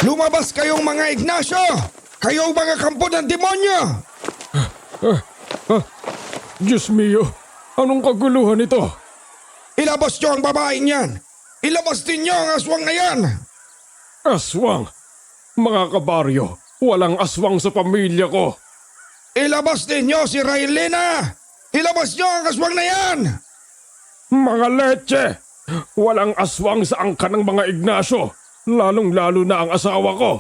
Lumabas kayong mga Ignacio! Kayo mga kampo ng demonyo! Diyos mio, anong kaguluhan ito? Ilabas nyo ang babaeng yan! Ilabas din nyo ang aswang na yan! Aswang? Mga kabaryo, walang aswang sa pamilya ko. Ilabas din nyo si Raylina! Ilabas nyo ang aswang na yan! Mga leche! Walang aswang sa angka ng mga Ignacio, lalong-lalo na ang asawa ko.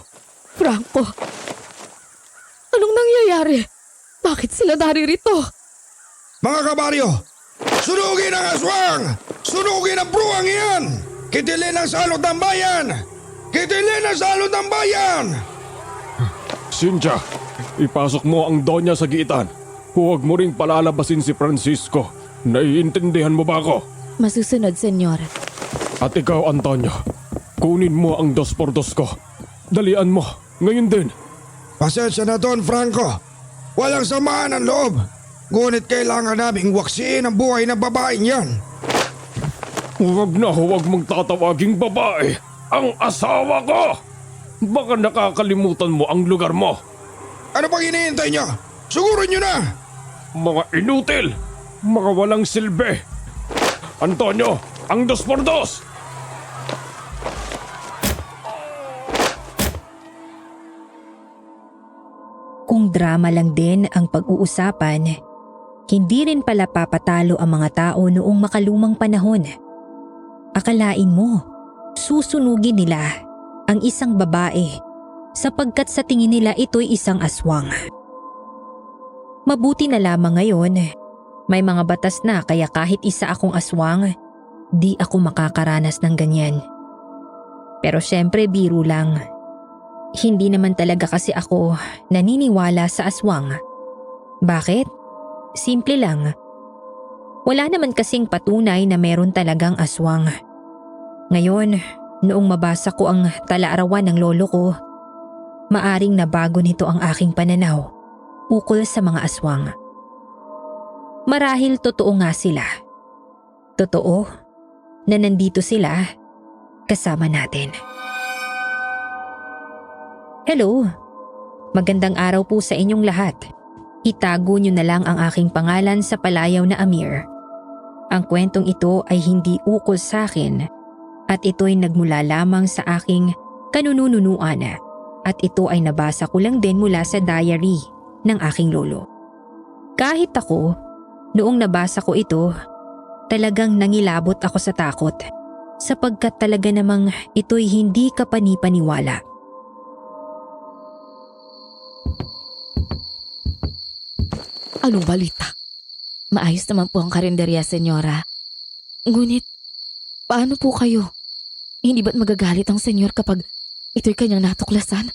Franco, anong nangyayari? Bakit sila naririto? Mga kabaryo, sunugin ang aswang! Sunugin ang bruwang yan! Kitilin ang salot ng bayan! Kitilin ang salot ng bayan! Cynthia, ipasok mo ang Donya sa giitan. Huwag mo ring palalabasin si Francisco. Naiintindihan mo ba ako? Masusunod, senyor. At ikaw, Antonio, kunin mo ang 2x2 ko. Dalian mo, ngayon din. Pasensya na Don Franco. Walang samaan ng loob. Ngunit kailangan naming waksiin ang buhay ng babaeng yan. Huwag mong tatawaging babae. Ang asawa ko! Baka nakakalimutan mo ang lugar mo. Ano pang hinihintay niyo? Sugurin niyo na! Mga inutil! Mga walang silbi! Antonio, ang 2x2! Kung drama lang din ang pag-uusapan, hindi rin pala papatalo ang mga tao noong makalumang panahon. Akalain mo, susunugin nila ang isang babae sapagkat sa tingin nila ito'y isang aswang. Mabuti na lamang ngayon, may mga batas na kaya kahit isa akong aswang, di ako makakaranas ng ganyan. Pero syempre biro lang. Hindi naman talaga kasi ako naniniwala sa aswang. Bakit? Simple lang. Wala naman kasing patunay na meron talagang aswang. Ngayon, noong mabasa ko ang talaarawan ng lolo ko, maaring nabago nito ang aking pananaw ukol sa mga aswang. Marahil totoo nga sila. Totoo na nandito sila kasama natin. Hello, magandang araw po sa inyong lahat. Itago niyo na lang ang aking pangalan sa palayaw na Amir. Ang kwentong ito ay hindi ukol sa akin at ito'y nagmula lamang sa aking kanununuan at ito ay nabasa ko lang din mula sa diary ng aking lolo. Kahit ako, noong nabasa ko ito, talagang nangilabot ako sa takot sapagkat talaga namang ito'y hindi kapanipaniwala. Anong balita? Maayos naman po ang karinderya, senyora. Ngunit, paano po kayo? Hindi ba't magagalit ang senyor kapag ito'y kanyang natuklasan?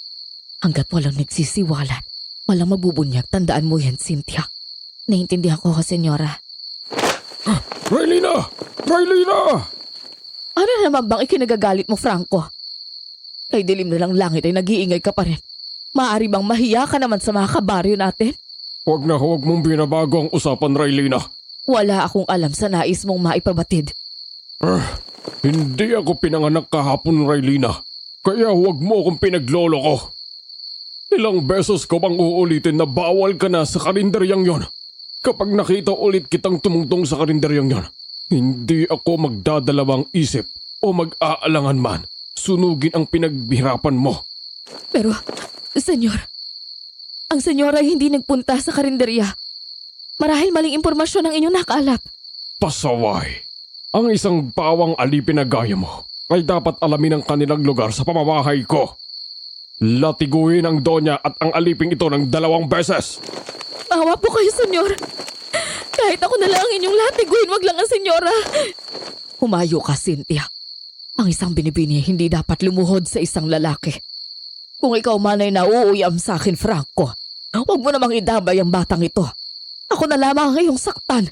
Hanggat walang nagsisiwalat, walang mabubunyag, tandaan mo yan, Cynthia. Naiintindihan ko, senyora. Raylina! Raylina! Ano naman bang ikinagagalit mo, Franco? Kay dilim na lang langit ay nag-iingay ka pa rin. Maaari bang mahiya ka naman sa mga kabaryo natin? Huwag mong binabago ang usapan, Raylina. Wala akong alam sa nais mong maipabatid. Hindi ako pinanganak kahapon, Raylina. Kaya huwag mo akong pinaglolo ko. Ilang beses ko bang uulitin na bawal ka na sa karinderyang yon? Kapag nakita ulit kitang tumungtong sa karinderyang yon, hindi ako magdadalawang isip o mag-aalangan man. Sunugin ang pinaghirapan mo. Pero, senyor, ang senyora ay hindi nagpunta sa karinderya. Marahil maling impormasyon ang inyong nakalap. Pasaway. Ang isang pawang alipin na gaya mo ay dapat alamin ang kanilang lugar sa pamamahay ko. Latiguin ang Donya at ang aliping ito ng 2 beses. Awa po kayo, senyor. Kahit ako na lang ang inyong latiguin, wag lang ang senyora. Humayo ka, Cynthia. Ang isang binibini hindi dapat lumuhod sa isang lalaki. Kung ikaw man ay nauuyam sa akin, Franco, huwag mo namang idamay ang batang ito. Ako na lamang ang iyong saktan.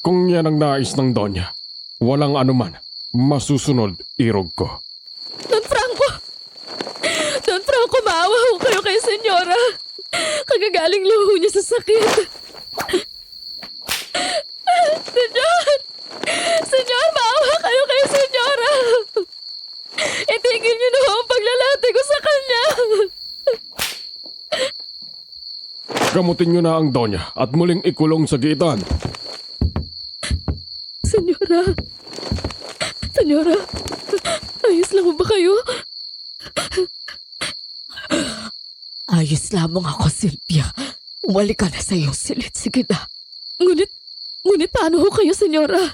Kung yan ang nais ng Donya, walang anuman, masusunod irog ko. Don Franco! Don Franco, maawa ho kayo kay senyora. Kagagaling luho niya sa sakit. Senyor! Senyor, maawa kayo kay senyora. Itigil niyo na ho ang paglalati ko Gamutin niyo na ang Donya at muling ikulong sa gitan. Senyora! Senyora! Ayos lang ba kayo? Ayos lamang ako, Sylvia. Umalik ka na sa iyong silid. Sige na. Ngunit paano ho kayo, Senyora?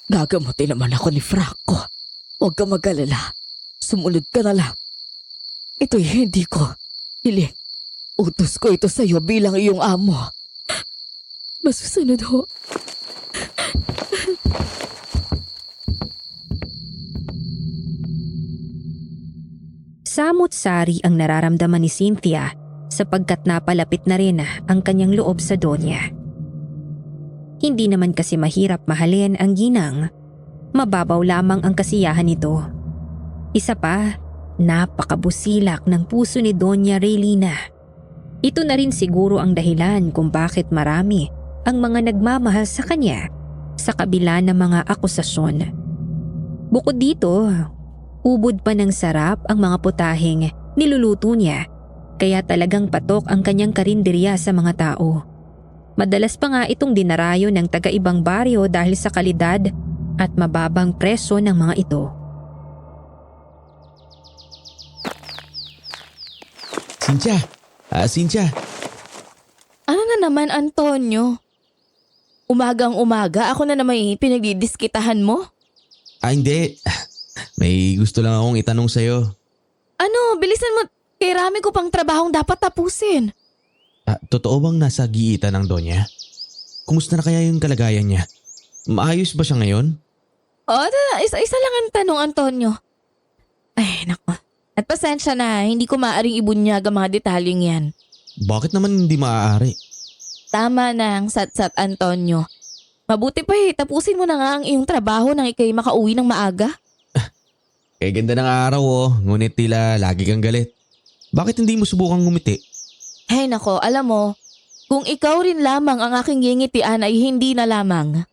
Gagamutin naman ako ni Franco. Huwag ka mag-alala. Sumunod ka na lang. Ito'y hindi ko hiling. Utos ko ito sa iyo bilang iyong amo. Masusunod ho. Samot-sari ang nararamdaman ni Cynthia sapagkat napalapit na rin ang kanyang loob sa Donya. Hindi naman kasi mahirap mahalin ang ginang. Mababaw lamang ang kasiyahan nito. Isa pa, napakabusilak ng puso ni Donya Raylina. Ito na rin siguro ang dahilan kung bakit marami ang mga nagmamahal sa kanya sa kabila ng mga akusasyon. Bukod dito, ubod pa ng sarap ang mga putaheng niluluto niya kaya talagang patok ang kanyang karinderya sa mga tao. Madalas pa nga itong dinarayo ng taga-ibang baryo dahil sa kalidad at mababang presyo ng mga ito. Cynthia. Ano na naman, Antonio? Umagang-umaga, ako na naman pinagdidiskitahan mo? Hindi. May gusto lang akong itanong sa'yo. Ano, bilisan mo. Kay rami ko pang trabahong dapat tapusin. Totoo bang nasa giitan ng Donya? Kumusta na kaya yung kalagayan niya? Maayos ba siya ngayon? Isa lang ang tanong, Antonio. Ay, nako. At pasensya na, hindi ko maaaring ibunyag ang mga detalyeng yan. Bakit naman hindi maaari? Tama na ang sat-sat, Antonio. Mabuti pa tapusin mo na nga ang iyong trabaho nang ikay makauwi ng maaga. Ganda ng araw ngunit tila lagi kang galit. Bakit hindi mo subukang ngumiti? Ay nako, alam mo, kung ikaw rin lamang ang aking ngingitian ay hindi na lamang.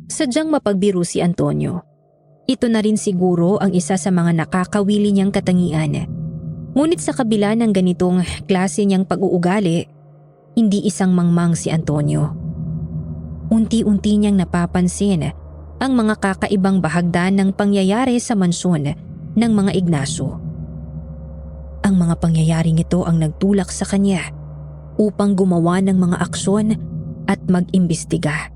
Sadyang mapagbiro si Antonio. Ito na rin siguro ang isa sa mga nakakawili niyang katangian. Ngunit sa kabila ng ganitong klase niyang pag-uugali, hindi isang mangmang si Antonio. Unti-unti niyang napapansin ang mga kakaibang bahagdan ng pangyayari sa mansyon ng mga Ignacio. Ang mga pangyayaring ito ang nagtulak sa kanya upang gumawa ng mga aksyon at mag-imbestiga.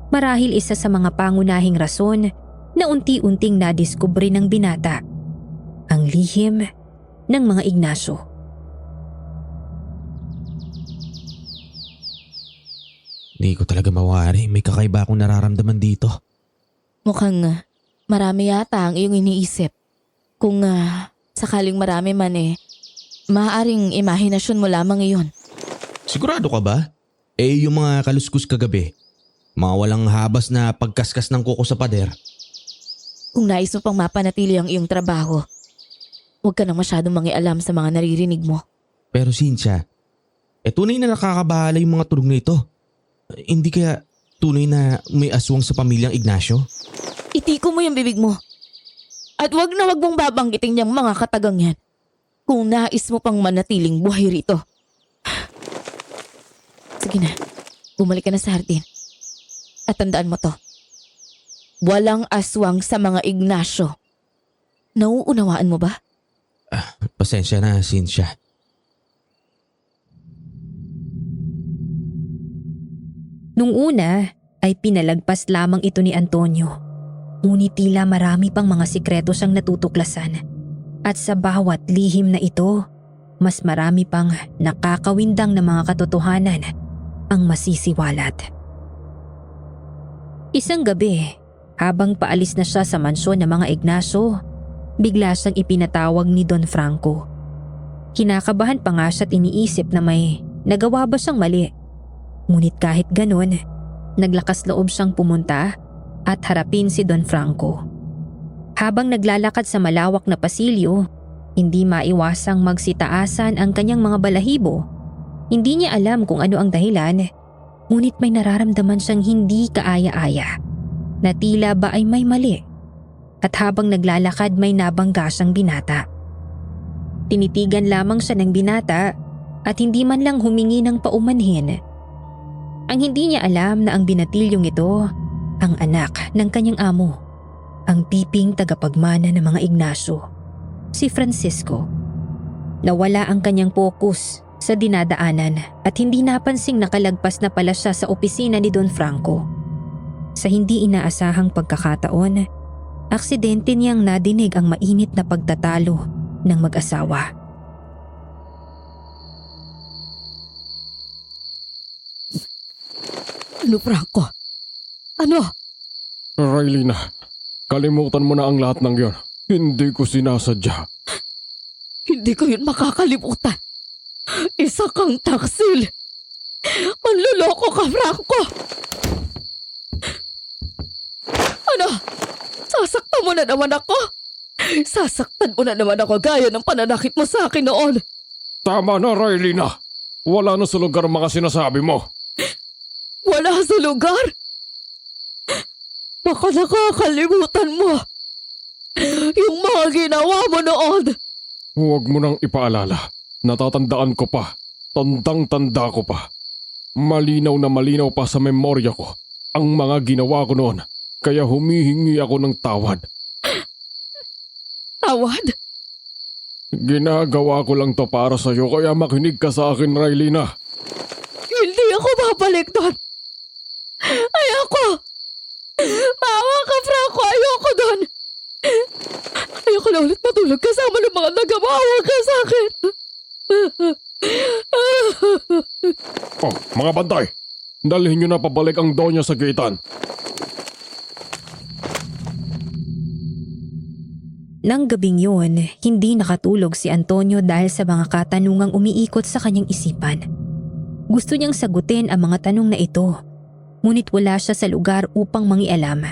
Marahil isa sa mga pangunahing rason na unti-unting nadiskubre ng binata ang lihim ng mga Ignacio. Hindi ko talaga mawari. May kakaiba akong nararamdaman dito. Mukhang marami yata ang iyong iniisip. Kung sakaling marami man maaaring imahinasyon mo lamang iyon. Sigurado ka ba? Yung mga kaluskus kagabi. Mga walang habas na pagkaskas ng kuko sa pader. Kung nais mo pang mapanatili ang iyong trabaho, huwag ka nang masyadong mangialam sa mga naririnig mo. Pero Cynthia, tunay na nakakabahala yung mga tunog na ito. Hindi kaya tunay na may aswang sa pamilyang Ignacio? Itiko mo yung bibig mo. At wag mong babanggitin niyang mga katagang yan kung nais mo pang manatiling buhay rito. Sige na, bumalik ka na sa hardin. At tandaan mo to. Walang aswang sa mga Ignacio. Nauunawaan mo ba? Pasensya na, Cynthia. Nung una ay pinalagpas lamang ito ni Antonio. Ngunit tila marami pang mga sikreto siyang natutuklasan. At sa bawat lihim na ito, mas marami pang nakakawindang na mga katotohanan ang masisiwalat. Isang gabi, habang paalis na siya sa mansyon ng mga Ignacio, bigla siyang ipinatawag ni Don Franco. Kinakabahan pa nga siya at iniisip na may nagawa ba siyang mali. Ngunit kahit ganun, naglakas loob siyang pumunta at harapin si Don Franco. Habang naglalakad sa malawak na pasilyo, hindi maiwasang magsitaasan ang kanyang mga balahibo. Hindi niya alam kung ano ang dahilan, ngunit may nararamdaman siyang hindi kaaya-aya na tila ba ay may mali. at habang naglalakad may nabangga siyang binata. Tinitigan lamang siya ng binata at hindi man lang humingi ng paumanhin. Ang hindi niya alam na ang binatilyong ito ang anak ng kanyang amo, ang piping tagapagmana ng mga Ignacio, si Francisco. Nawala ang kanyang focus sa dinadaanan at hindi napansing nakalagpas na pala siya sa opisina ni Don Franco. Sa hindi inaasahang pagkakataon, aksidente niyang nadinig ang mainit na pagtatalo ng mag-asawa. Ano, Franco? Ano? Raylina, kalimutan mo na ang lahat ng yon. Hindi ko sinasadya. Hindi ko yun makakalimutan. Isa kang taksil. Manluloko ka, Franco. Ano? Sasaktan mo na naman ako? Sasaktan mo na naman ako gaya ng pananakit mo sa akin noon. Tama na, Raylina. Wala na sa lugar ang mga sinasabi mo. Wala sa lugar? Baka nakakalimutan mo yung mga ginawa mo noon. Huwag mo nang ipaalala. Natatandaan ko pa. Tandang-tanda ko pa. Malinaw na malinaw pa sa memorya ko ang mga ginawa ko noon. Kaya humihingi ako ng tawad. Tawad? Ginagawa ko lang to para sa'yo kaya makinig ka sa akin, Raylina. Hindi ako babalik doon. Ayoko! Maawa ka, Franco! Ayoko doon! Ayoko na ulit matulog kasama ng mga nagamawa ka sa akin. Oh, mga bantay! Dalhin nyo na pabalik ang Donya sa gitan. Nang gabing yun, hindi nakatulog si Antonio dahil sa mga katanungang umiikot sa kanyang isipan. Gusto niyang sagutin ang mga tanong na ito, ngunit wala siya sa lugar upang mangialam.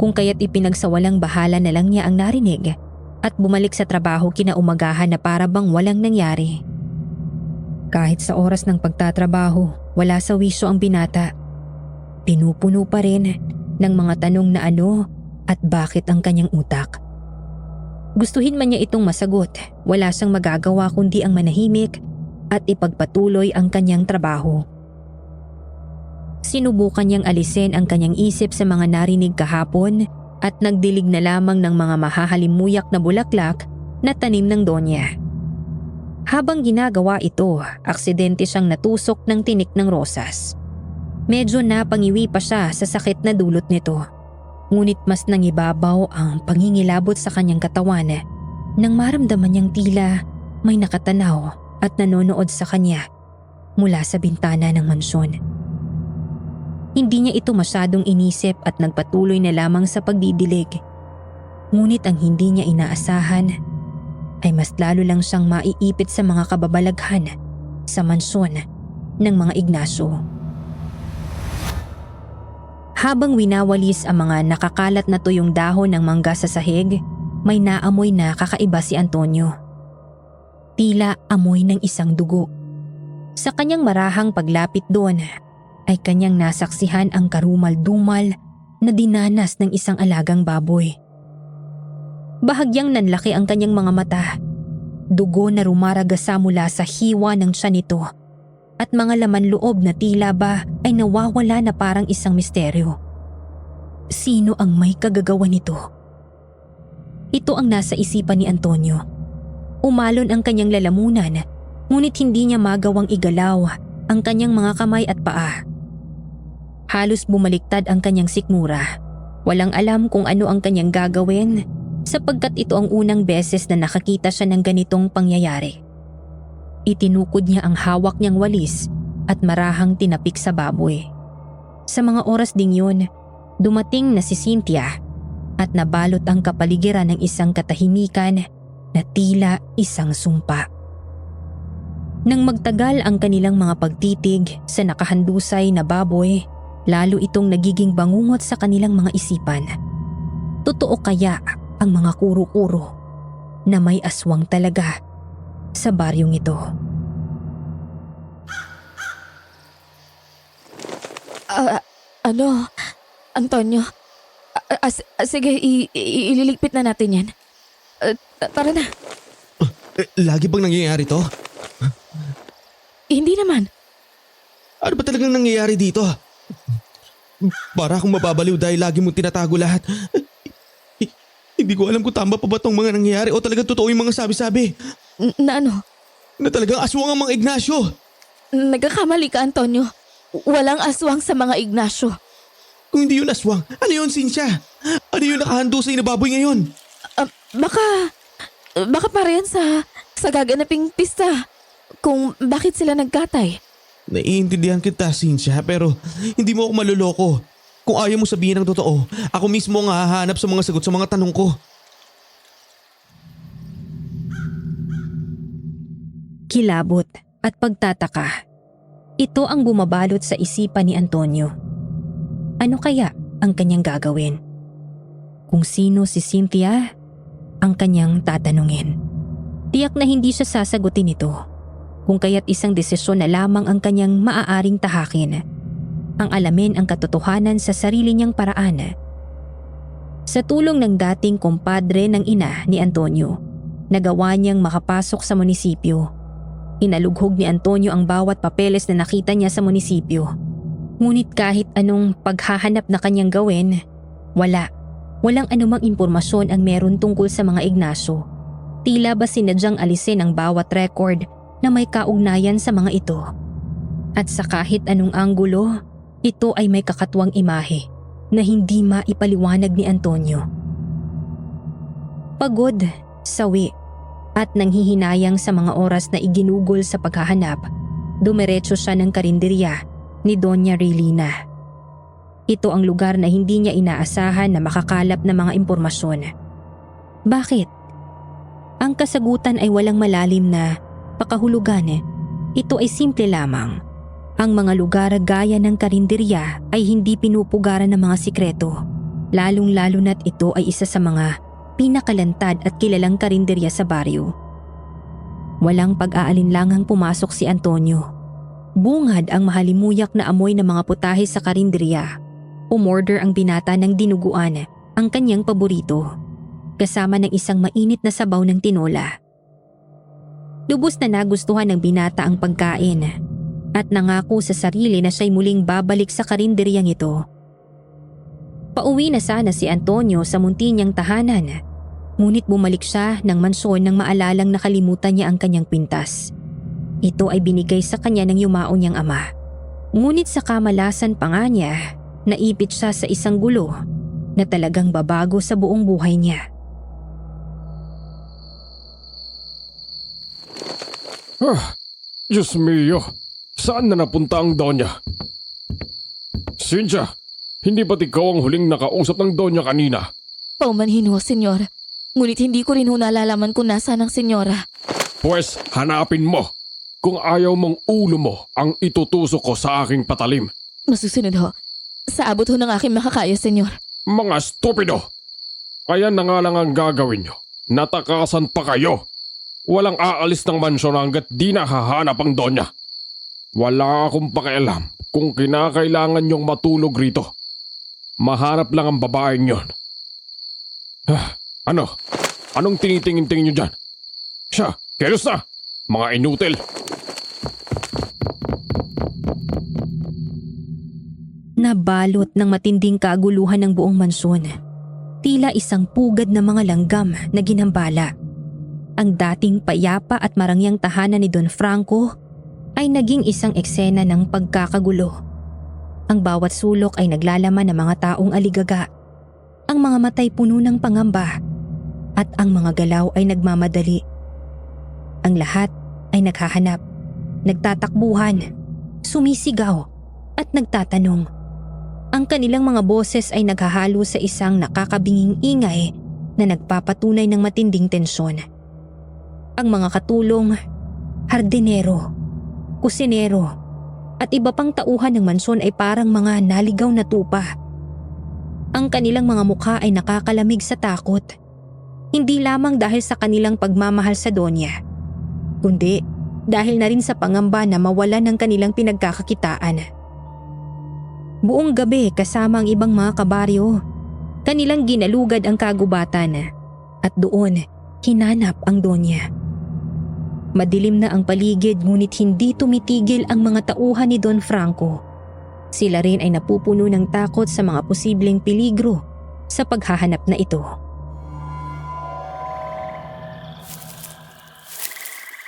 Kung kaya't ipinagsawalang bahala na lang niya ang narinig at bumalik sa trabaho kinaumagahan na para bang walang nangyari. Kahit sa oras ng pagtatrabaho, wala sa wisyo ang binata. Pinupuno pa rin ng mga tanong na ano at bakit ang kanyang utak. Gustuhin man niya itong masagot, wala siyang magagawa kundi ang manahimik at ipagpatuloy ang kanyang trabaho. Sinubukan niyang alisin ang kanyang isip sa mga narinig kahapon at nagdilig na lamang ng mga mahahalimuyak na bulaklak na tanim ng Donya. Habang ginagawa ito, aksidente siyang natusok ng tinik ng rosas. Medyo napangiwi pa siya sa sakit na dulot nito. Ngunit mas nangibabaw ang pangingilabot sa kanyang katawan nang maramdaman niyang tila may nakatanaw at nanonood sa kanya mula sa bintana ng mansyon. Hindi niya ito masyadong inisip at nagpatuloy na lamang sa pagdidilig. Ngunit ang hindi niya inaasahan ay mas lalo lang siyang maiipit sa mga kababalaghan sa mansyon ng mga Ignacio. Habang winawalis ang mga nakakalat na tuyong dahon ng mangga sa sahig, may naamoy na kakaiba si Antonio. Tila amoy ng isang dugo. Sa kanyang marahang paglapit doon, ay kanyang nasaksihan ang karumal-dumal na dinanas ng isang alagang baboy. Bahagyang nanlaki ang kanyang mga mata. Dugo na rumaragasa mula sa hiwa ng tiyan nito at mga laman loob na tila ba ay nawawala na parang isang misteryo. Sino ang may kagagawa nito? Ito ang nasa isipan ni Antonio. Umalon ang kanyang lalamunan, ngunit hindi niya magawang igalaw ang kanyang mga kamay at paa. Halos bumaliktad ang kanyang sikmura. Walang alam kung ano ang kanyang gagawin sapagkat ito ang unang beses na nakakita siya ng ganitong pangyayari. Itinukod niya ang hawak niyang walis at marahang tinapik sa baboy. Sa mga oras ding yun, dumating na si Cynthia at nabalot ang kapaligiran ng isang katahimikan na tila isang sumpa. Nang magtagal ang kanilang mga pagtitig sa nakahandusay na baboy, lalo itong nagiging bangungot sa kanilang mga isipan. Totoo kaya ang mga kuro-kuro na may aswang talaga sa baryong ito? Ano? Antonio? Sige, ililigpit na natin yan. Tara na. Lagi bang nangyayari to? Hindi naman. Ano ba talagang nangyayari dito? Para akong mababaliw dahil lagi mong tinatago lahat. Hindi ko alam kung tama pa ba tong mga nangyayari o talagang totoo yung mga sabi-sabi. Na ano? Na talagang aswang ang mga Ignacio. Nagkakamali ka, Antonio. Walang aswang sa mga Ignacio. Kung hindi yun aswang, ano yun, Cynthia? Ano yun nakahando sa inababoy ngayon? Baka parehan sa gaganaping pista. Kung bakit sila nagkatay. Naiintindihan kita, Cynthia, pero hindi mo ako maluloko. Kung ayaw mo sabihin ng totoo, ako mismo ang hahanap sa mga sagot sa mga tanong ko. Kilabot at pagtataka. Ito ang bumabalot sa isipan ni Antonio. Ano kaya ang kanyang gagawin? Kung sino si Cynthia, ang kanyang tatanungin. Tiyak na hindi siya sasagutin ito. Kung kaya't isang desisyon na lamang ang kanyang maaaring tahakin. Ang alamin ang katotohanan sa sarili niyang paraan. Sa tulong ng dating kumpadre ng ina ni Antonio, nagawa niyang makapasok sa munisipyo. Inalughog ni Antonio ang bawat papeles na nakita niya sa munisipyo. Ngunit kahit anong paghahanap na kanyang gawin, walang anumang impormasyon ang meron tungkol sa mga Ignacio. Tila ba sinadyang alisin ang bawat record na may kaugnayan sa mga ito. At sa kahit anong anggulo, ito ay may kakatwang imahe na hindi maipaliwanag ni Antonio. Pagod, sawi, at nanghihinayang sa mga oras na iginugol sa paghahanap, dumiretso siya ng karinderya ni Doña Raylina. Ito ang lugar na hindi niya inaasahan na makakalap ng mga impormasyon. Bakit? Ang kasagutan ay walang malalim na pakahulugan. Ito ay simple lamang. Ang mga lugar gaya ng karinderya ay hindi pinupugaran ng mga sikreto. Lalong-lalo na't ito ay isa sa mga pinakalantad at kilalang karinderya sa baryo. Walang pag-aalinlangang pumasok si Antonio. Bungad ang mahalimuyak na amoy ng mga putahe sa karinderya. Umorder ang binata ng dinuguan, ang kanyang paborito, kasama ng isang mainit na sabaw ng tinola. Lubos na nagustuhan ng binata ang pagkain at nangako sa sarili na siya'y muling babalik sa karinderyang ito. Pauwi na sana si Antonio sa munti niyang tahanan, ngunit bumalik siya ng mansyon nang maalalang nakalimutan niya ang kanyang pintas. Ito ay binigay sa kanya ng yumao niyang ama. Ngunit sa kamalasan pa nga niya, naipit siya sa isang gulo na talagang babago sa buong buhay niya. Diyos mio, saan na napunta ang Donya? Cynthia, hindi ba't ikaw ang huling nakausap ng Donya kanina? Paumanhin ho, senyor. Ngunit hindi ko rin ho nalalaman kung nasaan ang senyora. Pwes, hanapin mo. Kung ayaw mong ulo mo ang itutusok ko sa aking patalim. Masusunod ho. Sa abot ho ng aking makakaya, senyor. Mga stupido! Kaya na nga lang ang gagawin nyo. Natakasan pa kayo. Walang aalis ng mansyon hanggat di nahahanap ang Donya. Wala akong pakialam kung kinakailangan nyong matulog rito. Mahanap lang ang babaeng yon. Ano? Anong tinitingin-tingin nyo dyan? Siya, kilos na! Mga inutil! Nabalot ng matinding kaguluhan ng buong mansyon. Tila isang pugad na mga langgam na ginambala. Ang dating payapa at marangyang tahanan ni Don Franco ay naging isang eksena ng pagkakagulo. Ang bawat sulok ay naglalaman ng mga taong aligaga. Ang mga matay puno ng pangamba at ang mga galaw ay nagmamadali. Ang lahat ay naghahanap, nagtatakbuhan, sumisigaw at nagtatanong. Ang kanilang mga boses ay naghahalo sa isang nakakabinging ingay na nagpapatunay ng matinding tensyon. Ang mga katulong, hardinero, kusinero at iba pang tauhan ng mansyon ay parang mga naligaw na tupa. Ang kanilang mga mukha ay nakakalamig sa takot. Hindi lamang dahil sa kanilang pagmamahal sa Donya, kundi dahil na rin sa pangamba na mawalan ng kanilang pinagkakakitaan. Buong gabi kasama ang ibang mga kabaryo, kanilang ginalugad ang kagubatan at doon hinanap ang Donya. Madilim na ang paligid ngunit hindi tumitigil ang mga tauhan ni Don Franco. Sila rin ay napupuno ng takot sa mga posibleng peligro sa paghahanap na ito.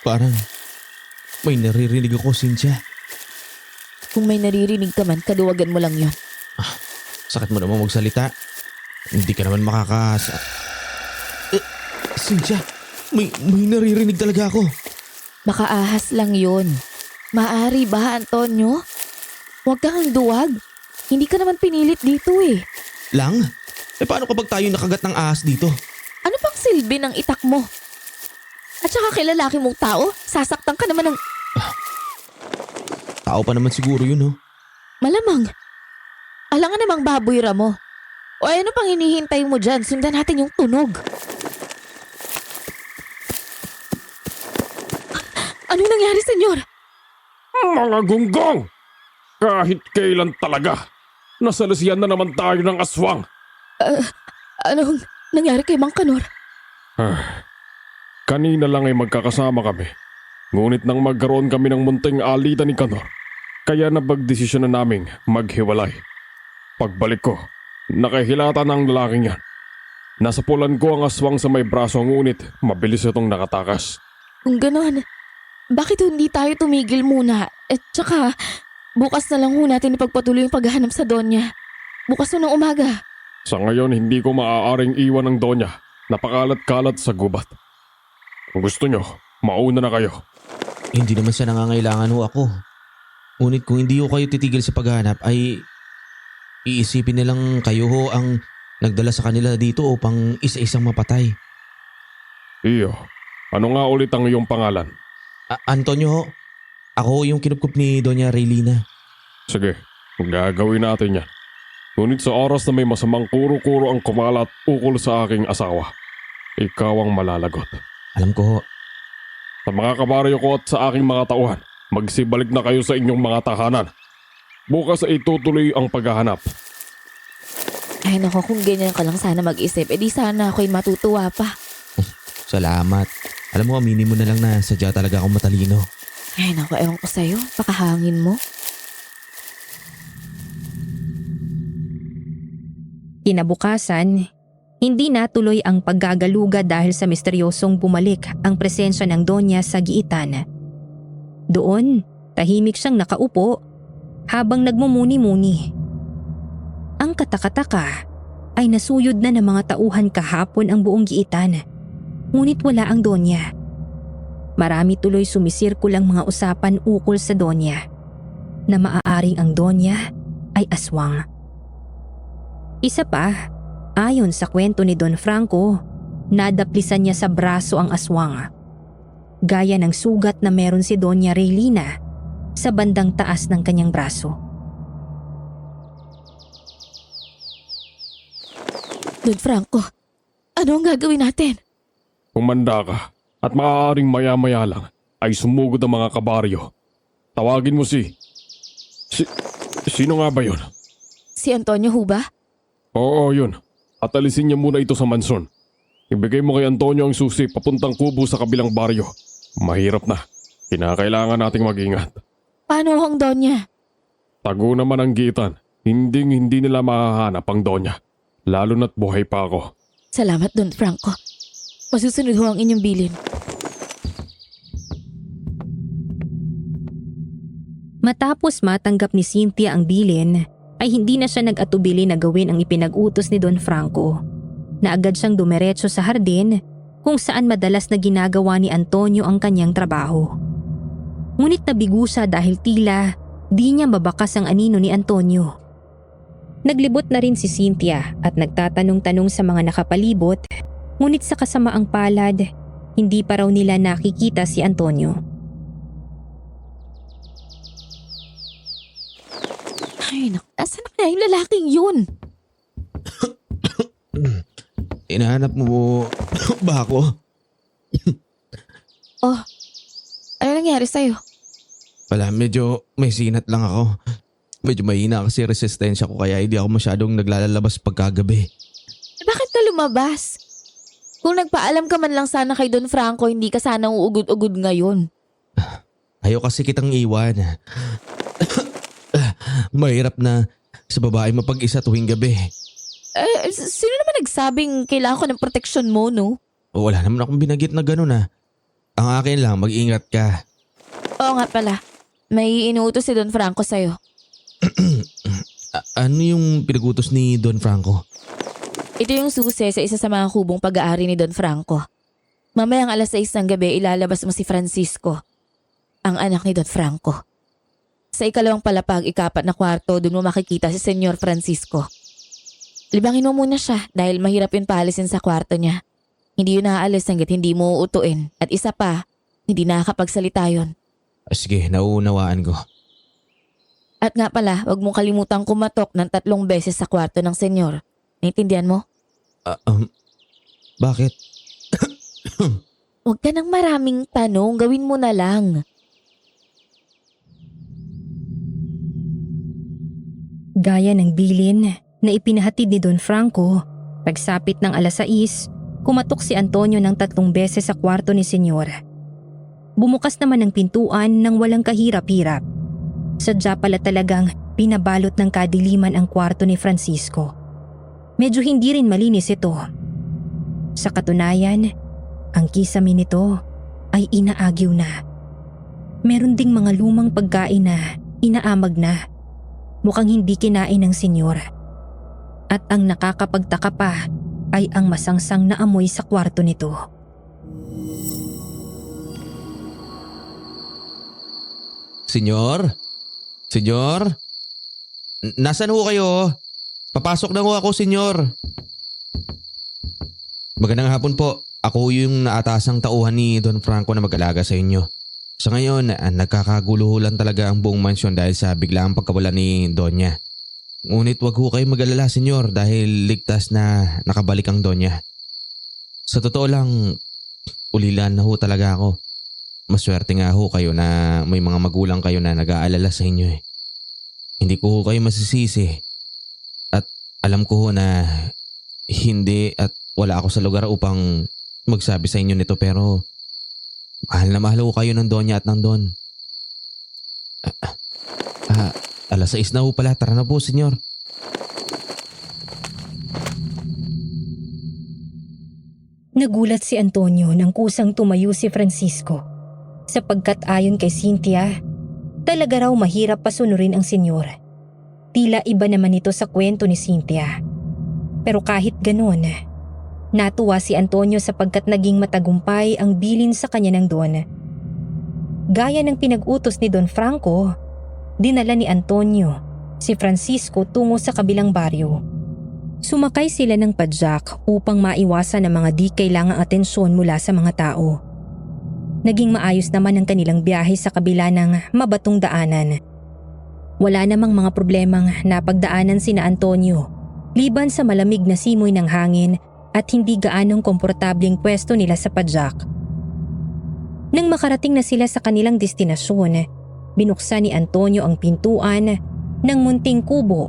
Parang may naririnig ako, Cynthia. Kung may naririnig ka man, kaduwagan mo lang yon. Sakit mo naman magsalita. Hindi ka naman Cynthia, may naririnig talaga ako. Baka ahas lang yon. Maari ba, Antonio? Huwag kang duwag. Hindi ka naman pinilit dito eh. Lang? Paano kapag tayo nakagat ng ahas dito? Ano pang silbi ng itak mo? At saka kay lalaki mong tao, sasaktan ka naman ng... Tao pa naman siguro yun, oh. Malamang. Alangan namang baboy mo. O ano pang hinihintay mo dyan? Sundan natin yung tunog. Anong nangyari, senyor? Mga gunggong! Kahit kailan talaga, nasalasiyan na naman tayo ng aswang. Anong nangyari kay Mang Kanor? Kanina lang ay magkakasama kami. Ngunit nang magkaroon kami ng munting alitan ni Kanor, kaya napagdesisyon na naming maghiwalay. Pagbalik ko, nakahilata ng lalaking yan. Nasapulan ko ang aswang sa may braso ngunit mabilis itong nakatakas. Kung ganon, bakit hindi tayo tumigil muna? At saka, bukas na lang ho natin ipagpatuloy yung paghahanap sa Donya. Bukas na ng umaga. Sa ngayon hindi ko maaaring iwan ang Donya. Napakalat-kalat sa gubat. Kung gusto nyo, mauna na kayo. Hindi naman sa nangangailangan ho ako. Ngunit kung hindi ho kayo titigil sa paghahanap ay iisipin nilang kayo ho ang nagdala sa kanila dito upang isa-isang mapatay. Iyo, ano nga ulit ang iyong pangalan? Antonio ho. Ako ho yung kinupkup ni Doña Raylina. Sige, gagawin natin yan. Ngunit sa oras na may masamang kuro-kuro ang kumalat ukol sa aking asawa, ikaw ang malalagot. Alam ko ho. Sa mga kabaryo ko at sa aking mga tauhan, magsibalik na kayo sa inyong mga tahanan. Bukas ay itutuloy ang paghahanap. Ay nako, kung ganyan ka lang sana mag-isip, edi sana ako'y matutuwa pa. Salamat. Alam mo, aminin mo na lang na sadya talaga akong matalino. Ay nako, ewan ko sa'yo, pakahangin mo. Kinabukasan, hindi natuloy ang paggagaluga dahil sa misteryosong bumalik ang presensya ng Donya sa giitan. Doon, tahimik siyang nakaupo habang nagmumuni-muni. Ang katakataka ay nasuyod na ng mga tauhan kahapon ang buong giitan. Ngunit wala ang Donya. Marami tuloy sumisirkulang mga usapan ukol sa Donya na maaaring ang Donya ay aswang. Isa pa, ayon sa kwento ni Don Franco, nadaplisan niya sa braso ang aswang. Gaya ng sugat na meron si Doña Raylina sa bandang taas ng kanyang braso. Don Franco, ano ang gagawin natin? Kumanda ka at maaaring maya-maya lang ay sumugod ang mga kabaryo. Tawagin mo Sino nga ba yun? Si Antonio ho ba? Oo, yun. At alisin niya muna ito sa mansyon. Ibigay mo kay Antonio ang susi papuntang kubo sa kabilang baryo. Mahirap na. Kinakailangan nating mag-ingat. Paano ang Donya? Tago naman ang gitan. Hindi nila mahahanap ang Donya. Lalo na't buhay pa ako. Salamat, Don Franco. Masusunod ho ang inyong bilin. Matapos matanggap ni Cynthia ang bilin, ay hindi na siya nag-atubili na gawin ang ipinag-utos ni Don Franco. Na agad siyang dumiretso sa hardin kung saan madalas na ginagawa ni Antonio ang kanyang trabaho. Ngunit nabigo siya dahil tila di niya mabakas ang anino ni Antonio. Naglibot na rin si Cynthia at nagtatanong-tanong sa mga nakapalibot, ngunit sa kasamaang palad, hindi pa raw nila nakikita si Antonio. Ay naku, asan na yung lalaking yun? Hinahanap mo ba ako? Oh, ano nangyari sa'yo? Wala, medyo may sinat lang ako. Medyo mahina kasi resistensya ko kaya hindi ako masyadong naglalabas pagkagabi. lumabas. Kung nagpaalam ka man lang sana kay Don Franco, hindi ka sana uugod-ugod ngayon. Ayaw kasi kitang iwan. Mahirap na sa babae mapag-isa tuwing gabi. Sino naman nagsabing kailangan ko ng proteksyon mo, no? Wala naman akong binagit na gano'n Ang akin lang, mag-ingat ka. Oo nga pala. May inuutos si Don Franco sa'yo. Ano yung pinagutos ni Don Franco? Ito yung susi sa isa sa mga kubong pag-aari ni Don Franco. Mamayang 6:00 ng gabi ilalabas mo si Francisco, ang anak ni Don Franco. Sa ikalawang palapag, 4 na kwarto, doon mo makikita si Senyor Francisco. Libangin mo muna siya dahil mahirap yun paalisin sa kwarto niya. Hindi yun naaalis hanggat hindi mo uutuin. At isa pa, hindi nakakapagsalita yun. Sige, nauunawaan ko. At nga pala, huwag mong kalimutang kumatok ng 3 beses sa kwarto ng senyor. Naintindihan mo? Bakit? Huwag ka ng maraming tanong, gawin mo na lang. Gaya ng bilin na ipinahatid ni Don Franco, pagsapit ng 6:00, kumatok si Antonio ng 3 beses sa kwarto ni Senyor. Bumukas naman ang pintuan ng walang kahirap-hirap. Sadya pala talagang pinabalot ng kadiliman ang kwarto ni Francisco. Medyo hindi rin malinis ito. Sa katunayan, ang kisame nito ay inaagyaw na. Meron ding mga lumang pagkain na inaamag na. Mukhang hindi kinain ng senyor. At ang nakakapagtaka pa ay ang masangsang na amoy sa kwarto nito. Senyor? Senyor? Nasaan ho kayo? Papasok na ho ako, senyor. Magandang hapon po. Ako yung naatasang tauhan ni Don Franco na mag-alaga sa inyo. Sa ngayon, nagkakagulo lang talaga ang buong mansyon dahil sa biglaang pagkawala ni Donya. Ngunit wag ho kayo mag-alala, senyor, dahil ligtas na nakabalik ang Donya. Sa totoo lang, ulilan na ho talaga ako. Maswerte nga ho kayo na may mga magulang kayo na nag-aalala sa inyo eh. Hindi ko ho kayo masisisi. At alam ko ho na hindi at wala ako sa lugar upang magsabi sa inyo nito pero mahal na mahal ho kayo ng Donya at ng Don. 6:00 na ho pala. Tara na po, senyor. Nagulat si Antonio nang kusang tumayo si Francisco. Sapagkat ayon kay Cynthia, talaga raw mahirap pasunurin ang senyor. Tila iba naman ito sa kwento ni Cynthia. Pero kahit ganon, natuwa si Antonio sapagkat naging matagumpay ang bilin sa kanya ng Don. Gaya ng pinag-utos ni Don Franco, dinala ni Antonio si Francisco tungo sa kabilang baryo. Sumakay sila ng padyak upang maiwasan ang mga di kailangang atensyon mula sa mga tao. Naging maayos naman ang kanilang biyahe sa kabila ng mabatong daanan. Wala namang mga problemang napagdaanan sina Antonio, liban sa malamig na simoy ng hangin at hindi gaanong komportableng pwesto nila sa padyak. Nang makarating na sila sa kanilang destinasyon, binuksan ni Antonio ang pintuan ng munting kubo.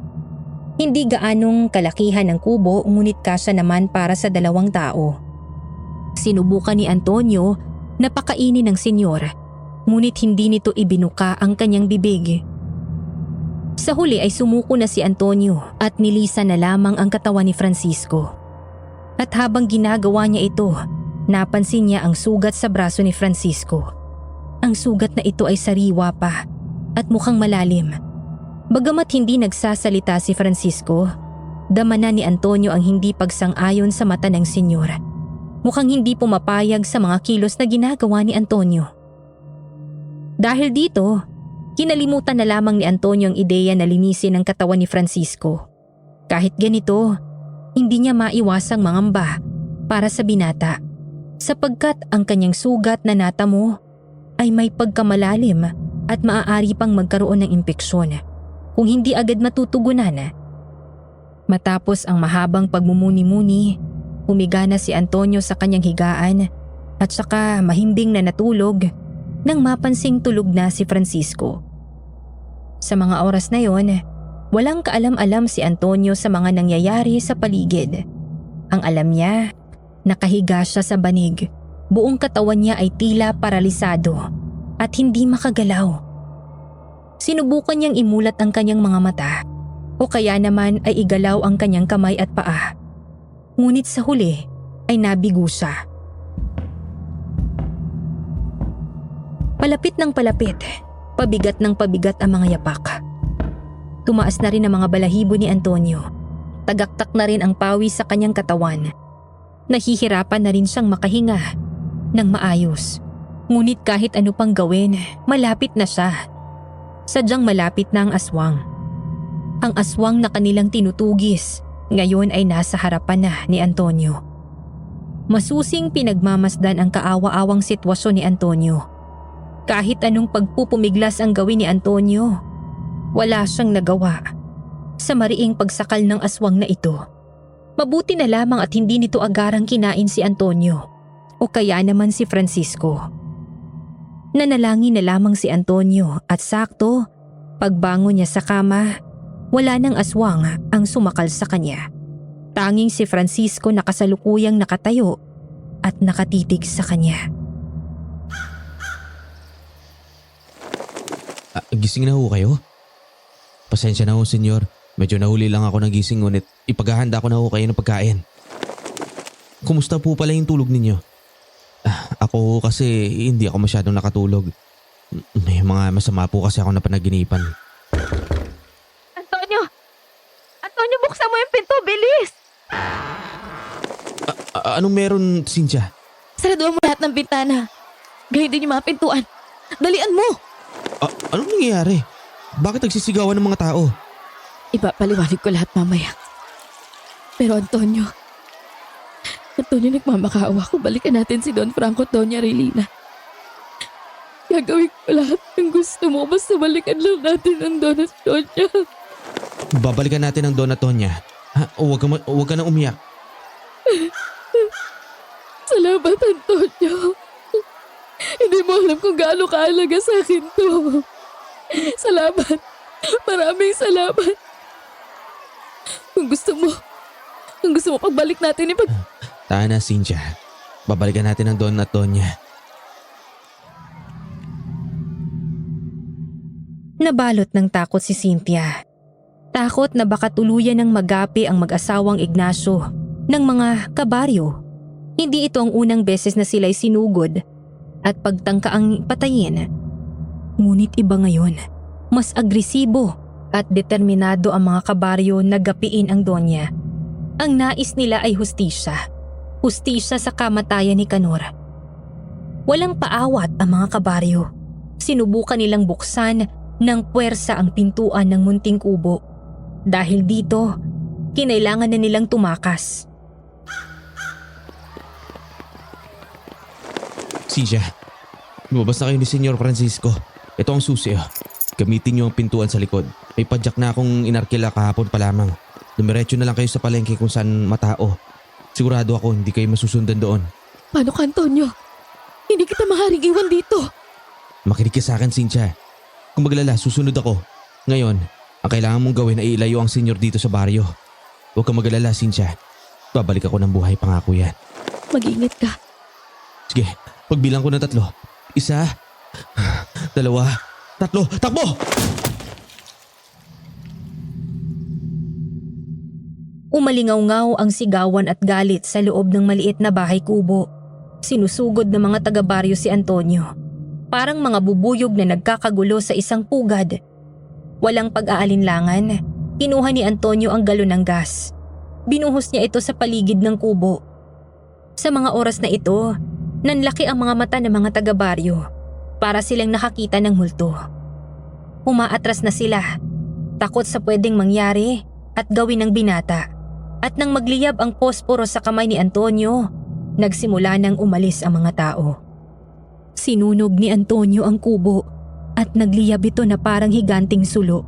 Hindi gaanong kalakihan ng kubo ngunit kasya naman para sa 2 tao. Sinubukan ni Antonio na pakainin ng senyor, ngunit hindi nito ibinuka ang kanyang bibig. Sa huli ay sumuko na si Antonio at nilisan na lamang ang katawan ni Francisco. At habang ginagawa niya ito, napansin niya ang sugat sa braso ni Francisco. Ang sugat na ito ay sariwa pa at mukhang malalim. Bagamat hindi nagsasalita si Francisco, dama na ni Antonio ang hindi pagsang-ayon sa mata ng senyor. Mukhang hindi pumapayag sa mga kilos na ginagawa ni Antonio. Dahil dito, kinalimutan na lamang ni Antonio ang ideya na linisin ang katawan ni Francisco. Kahit ganito, hindi niya maiwasang mangamba para sa binata sapagkat ang kanyang sugat na natamo ay may pagkamalalim at maaari pang magkaroon ng impeksyon kung hindi agad matutugunan. Matapos ang mahabang pagmumuni-muni, humiga na si Antonio sa kanyang higaan at saka mahimbing na natulog nang mapansing tulog na si Francisco. Sa mga oras na yon, walang kaalam-alam si Antonio sa mga nangyayari sa paligid. Ang alam niya, nakahiga siya sa banig. Buong katawan niya ay tila paralisado at hindi makagalaw. Sinubukan niyang imulat ang kanyang mga mata o kaya naman ay igalaw ang kanyang kamay at paa. Ngunit sa huli ay nabigo siya. Palapit ng palapit, pabigat ng pabigat ang mga yapak. Tumaas na rin ang mga balahibo ni Antonio. Tagaktak na rin ang pawis sa kanyang katawan. Nahihirapan na rin siyang makahinga ng maayos. Ngunit kahit ano pang gawin, malapit na siya. Sadyang malapit na ang aswang. Ang aswang na kanilang tinutugis, ngayon ay nasa harapan na ni Antonio. Masusing pinagmamasdan ang kaawa-awang sitwasyon ni Antonio. Kahit anong pagpupumiglas ang gawin ni Antonio, wala siyang nagawa sa mariing pagsakal ng aswang na ito. Mabuti na lamang at hindi nito agarang kinain si Antonio o kaya naman si Francisco. Nanalangin na lamang si Antonio at sakto, pagbangon niya sa kama, wala nang aswang ang sumakal sa kanya. Tanging si Francisco na kasalukuyang nakatayo at nakatitig sa kanya. Gising na ho kayo? Pasensya na ho, senyor. Medyo nahuli lang ako ng gising ngunit ipaghahanda ko na ho kayo ng pagkain. Kumusta po pala yung tulog ninyo? Ako ho kasi hindi ako masyadong nakatulog. May mga masama po kasi ako na panaginipan. Antonio! Antonio, buksan mo yung pinto, bilis! Anong meron, Cynthia? Saraduhan mo lahat ng bintana. Gayun din yung mga pintuan. Dalian mo! Anong nangyayari? Bakit nagsisigawan ng mga tao? Ipapaliwanag ko lahat mamaya. Pero Antonio, nagmamakaawa ko. Balikan natin si Don Franco at Doña Relina. Gagawin ko lahat ng gusto mo. Basta balikan lang natin ang Don at Doña. Babalikan natin ang Don at Doña. Huwag ka na umiyak. Salamat, Antonio. Hindi mo alam kung gaano kaalaga sa akin to. Salamat. Maraming salamat. Kung gusto mo pagbalik natin Tahan na, Cynthia. Babalikan natin ang Don at Doña. Nabalot ng takot si Cynthia. Takot na baka tuluyan ng magapi ang mag-asawang Ignacio ng mga kabaryo. Hindi ito ang unang beses na sila'y sinugod at pagtangkaang patayin. Ngunit iba ngayon, mas agresibo at determinado ang mga kabaryo na gapiin ang Donya. Ang nais nila ay hustisya. Hustisya sa kamatayan ni Canor. Walang paawat ang mga kabaryo. Sinubukan nilang buksan ng puwersa ang pintuan ng munting kubo. Dahil dito, kinailangan na nilang tumakas. Cynthia, lumabas na kayo ni Senyor Francisco. Ito ang susi. Gamitin niyo ang pintuan sa likod. May padyak na akong inarkila kahapon pa lamang. Dumiretso na lang kayo sa palengke kung saan matao. Sigurado ako hindi kayo masusundan doon. Paano ka, Antonio? Hindi kita maaaring iwan dito. Makinig ka sa akin, Cynthia. Kung maglala, susunod ako. Ngayon, ang kailangan mong gawin ay ilayo ang senyor dito sa baryo. Huwag kang magalala, Cynthia. Babalik ako ng buhay, pangako yan. Mag-ingat ka. Sige, pagbilang ko ng 3. 1, 2, 3, takbo! Umalingaw-ngaw ang sigawan at galit sa loob ng maliit na bahay kubo. Sinusugod ng mga taga-baryo si Antonio. Parang mga bubuyog na nagkakagulo sa isang pugad. Walang pag-aalinlangan, kinuha ni Antonio ang galon ng gas. Binuhos niya ito sa paligid ng kubo. Sa mga oras na ito, nanlaki ang mga mata ng mga taga-baryo para silang nakakita ng multo. Umaatras na sila, takot sa pwedeng mangyari at gawin ng binata. At nang magliyab ang posporo sa kamay ni Antonio, nagsimula nang umalis ang mga tao. Sinunog ni Antonio ang kubo at nagliyab ito na parang higanting sulo.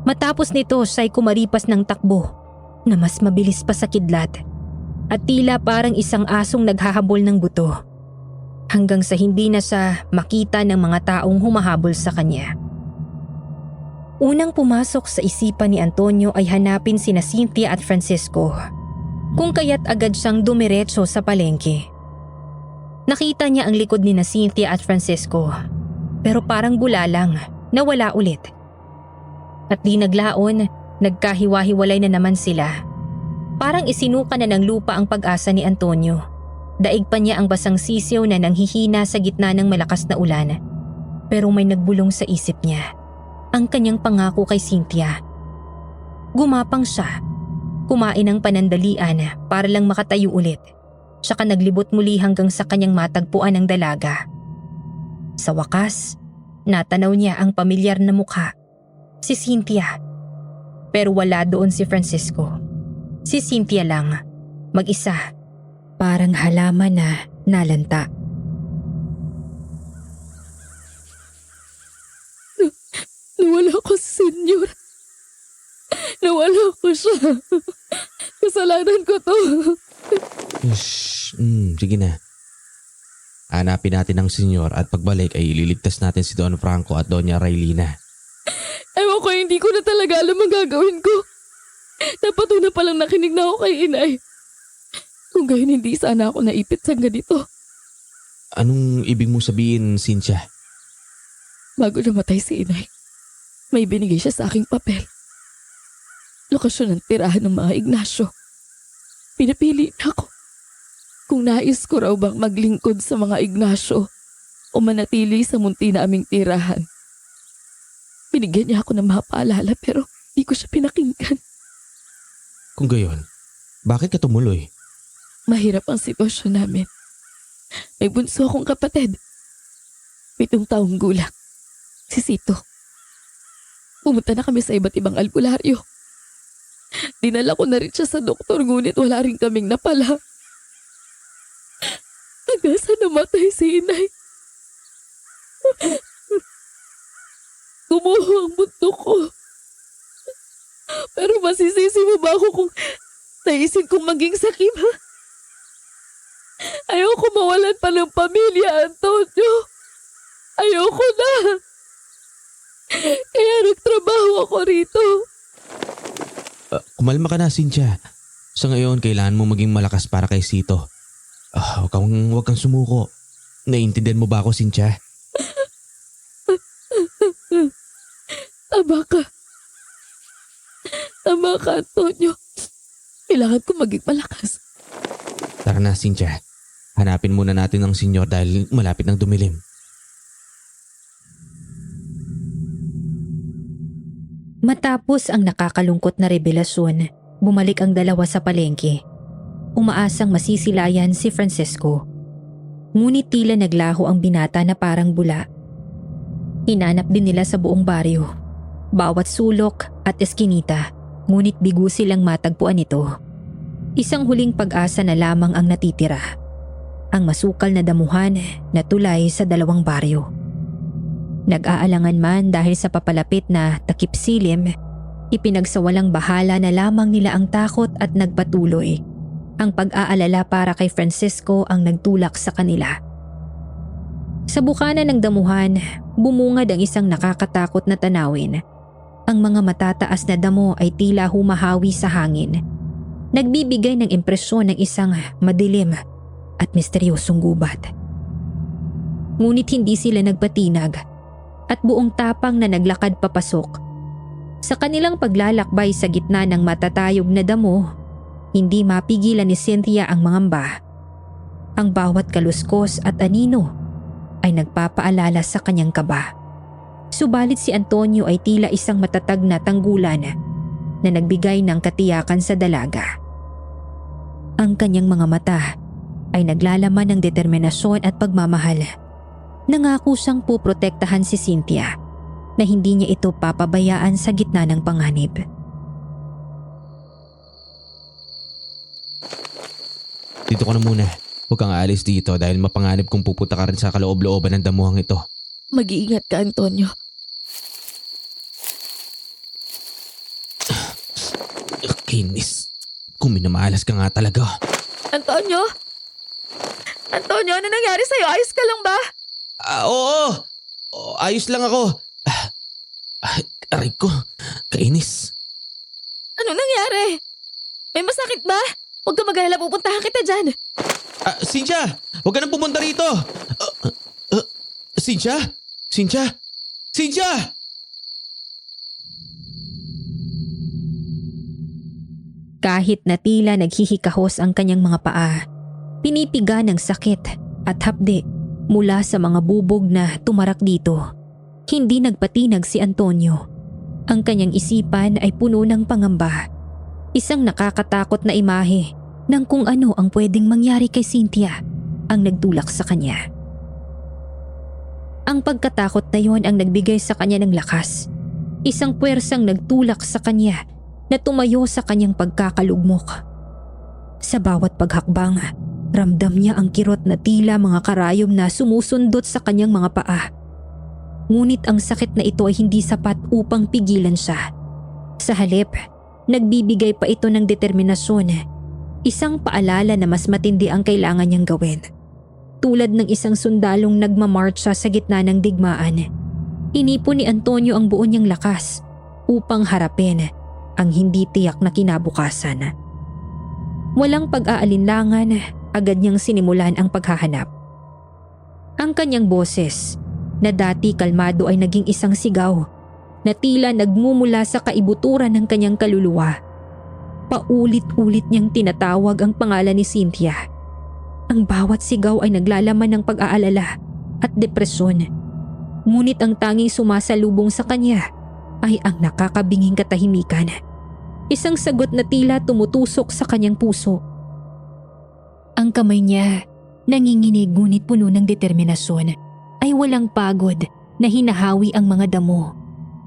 Matapos nito siya'y kumaripas ng takbo na mas mabilis pa sa kidlat at tila parang isang asong naghahabol ng buto hanggang sa hindi na siya makita ng mga taong humahabol sa kanya. Unang pumasok sa isipan ni Antonio ay hanapin sina Cynthia at Francisco. kung kaya't agad siyang dumiretso sa palengke. Nakita niya ang likod ni na Cynthia at Francisco, pero parang bula lang, nawala ulit. At di naglaon, nagkahiwa-hiwalay na naman sila. Parang isinuka na ng lupa ang pag-asa ni Antonio. Daig pa niya ang basang sisiw na nanghihina sa gitna ng malakas na ulan. Pero may nagbulong sa isip niya, ang kanyang pangako kay Cynthia. Gumapang siya, kumain ng panandalian para lang makatayo ulit. Saka naglibot muli hanggang sa kanyang matagpuan ang dalaga. Sa wakas, natanaw niya ang pamilyar na mukha, si Cynthia. Pero wala doon si Francisco. Si Cynthia lang, mag-isa, parang halaman na nalanta. Nawala ko si Senyor. Nawala ko siya. Kasalanan ko to. Sige na. Hanapin natin ang senyor at pagbalik ay ililigtas natin si Don Franco at Doña Raylina. Ewan ko, hindi ko na talaga alam ang gagawin ko. Dapat una palang nakinig na ako kay inay. Kung gayon hindi sana ako naipit sa ganito. Anong ibig mo sabihin, Cynthia? Bago namatay si inay, may binigay siya sa aking papel. Lokasyon ng tirahan ng mga Ignacio. Pinapili na ako. Kung nais ko raw bang maglingkod sa mga Ignacio o manatili sa munti na aming tirahan. Binigyan niya ako ng mga paalala pero di ko siya pinakinggan. Kung gayon, bakit ka tumuloy? Mahirap ang sitwasyon namin. May bunso akong kapatid. 7 taong gulang. Si Sito. Pumunta na kami sa iba't ibang albularyo. Dinala ko na rin siya sa doktor ngunit wala rin kaming napala. Hanggang sa namatay si inay. Gumuho ang mundo ko. Pero masisisi mo ba ako kung naisip kong maging sakim, ha? Ayoko mawalan pa ng pamilya, Antonio. Ayoko na. Kaya nagtrabaho ako rito. Kumalma ka na, Cynthia. Sa ngayon, kailangan mo maging malakas para kay Sito. Huwag kang sumuko. Naiintindihan mo ba ako, Cynthia? Tama ka. Tama ka, Antonio. Kailangan ko maging malakas. Tara na, Cynthia. Hanapin muna natin ang senyor dahil malapit ng dumilim. Matapos ang nakakalungkot na revelasyon, bumalik ang dalawa sa palengke. Umaasang masisilayan si Francisco. Ngunit tila naglaho ang binata na parang bula. Hinanap din nila sa buong baryo, bawat sulok at eskinita, ngunit bigo silang matagpuan ito. Isang huling pag-asa na lamang ang natitira. Ang masukal na damuhan na tulay sa 2 baryo. Nag-aalangan man dahil sa papalapit na takip silim, ipinagsawalang bahala na lamang nila ang takot at nagpatuloy. Ang pag-aalala para kay Francisco ang nagtulak sa kanila. Sa bukana ng damuhan, bumungad ang isang nakakatakot na tanawin. Ang mga matataas na damo ay tila humahawi sa hangin. Nagbibigay ng impresyon ng isang madilim at misteryosong gubat. Ngunit hindi sila nagpatinag at buong tapang na naglakad papasok. Sa kanilang paglalakbay sa gitna ng matatayog na damo, hindi mapigilan ni Cynthia ang mangamba. Ang bawat kaluskos at anino ay nagpapaalala sa kanyang kaba. Subalit si Antonio ay tila isang matatag na tanggulan na nagbigay ng katiyakan sa dalaga. Ang kanyang mga mata ay naglalaman ng determinasyon at pagmamahal. Nangako siyang puprotektahan si Cynthia na hindi niya ito papabayaan sa gitna ng panganib. Dito ka na muna. Huwag kang aalis dito dahil mapanganib kung pupunta ka rin sa kaloob-looban ng damuhang ito. Mag-iingat ka, Antonio. Kinis. Kung minamalas ka nga talaga. Antonio? Antonio, ano nangyari sa'yo? Ayos ka lang ba? Oo. Ayos lang ako. Aray ko. Kainis. Ano nangyari? May masakit ba? Huwag ka mag-alala, pupuntahan kita dyan. Cynthia! Huwag ka nang pumunta rito! Cynthia? Cynthia? Cynthia! Kahit na tila naghihikahos ang kanyang mga paa, pinipiga ng sakit at hapde mula sa mga bubog na tumarak dito. Hindi nagpatinag si Antonio. Ang kanyang isipan ay puno ng pangamba. Isang nakakatakot na imahe ng kung ano ang pwedeng mangyari kay Cynthia ang nagtulak sa kanya. Ang pagkatakot na yon ang nagbigay sa kanya ng lakas. Isang puwersang nagtulak sa kanya na tumayo sa kanyang pagkakalugmok. Sa bawat paghakbang, ramdam niya ang kirot na tila mga karayom na sumusundot sa kanyang mga paa. Ngunit ang sakit na ito ay hindi sapat upang pigilan siya. Sa halip, nagbibigay pa ito ng determinasyon, isang paalala na mas matindi ang kailangan niyang gawin. Tulad ng isang sundalong nagmamarcha sa gitna ng digmaan, inipon ni Antonio ang buo niyang lakas upang harapin ang hindi tiyak na kinabukasan. Walang pag-aalinlangan, agad niyang sinimulan ang paghahanap. Ang kanyang boses, na dati kalmado ay naging isang sigaw na tila nagmumula sa kaibuturan ng kanyang kaluluwa. Paulit-ulit niyang tinatawag ang pangalan ni Cynthia. Ang bawat sigaw ay naglalaman ng pag-aalala at depresyon. Ngunit ang tanging sumasalubong sa kanya ay ang nakakabinging katahimikan. Isang sagot na tila tumutusok sa kanyang puso. Ang kamay niya, nanginginig ngunit puno ng determinasyon, ay walang pagod na hinahawi ang mga damo.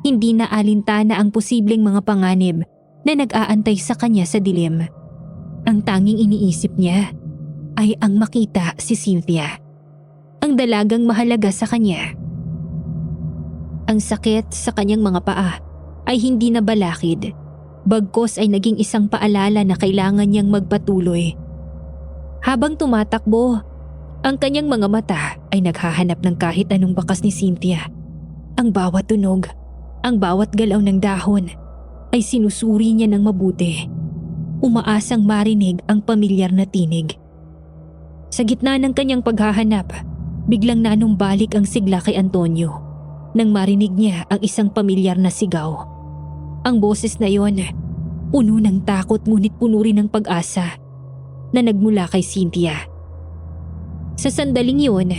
Hindi na alintana ang posibleng mga panganib na nag-aantay sa kanya sa dilim. Ang tanging iniisip niya ay ang makita si Cynthia, ang dalagang mahalaga sa kanya. Ang sakit sa kanyang mga paa ay hindi na balakid, bagkos ay naging isang paalala na kailangan niyang magpatuloy. Habang tumatakbo, ang kanyang mga mata ay naghahanap ng kahit anong bakas ni Cynthia. Ang bawat tunog, ang bawat galaw ng dahon ay sinusuri niya ng mabuti. Umaasang marinig ang pamilyar na tinig. Sa gitna ng kanyang paghahanap, biglang nanumbalik ang sigla kay Antonio nang marinig niya ang isang pamilyar na sigaw. Ang boses na yon, puno ng takot ngunit puno rin ng pag-asa, na nagmula kay Cynthia. Sa sandaling yun,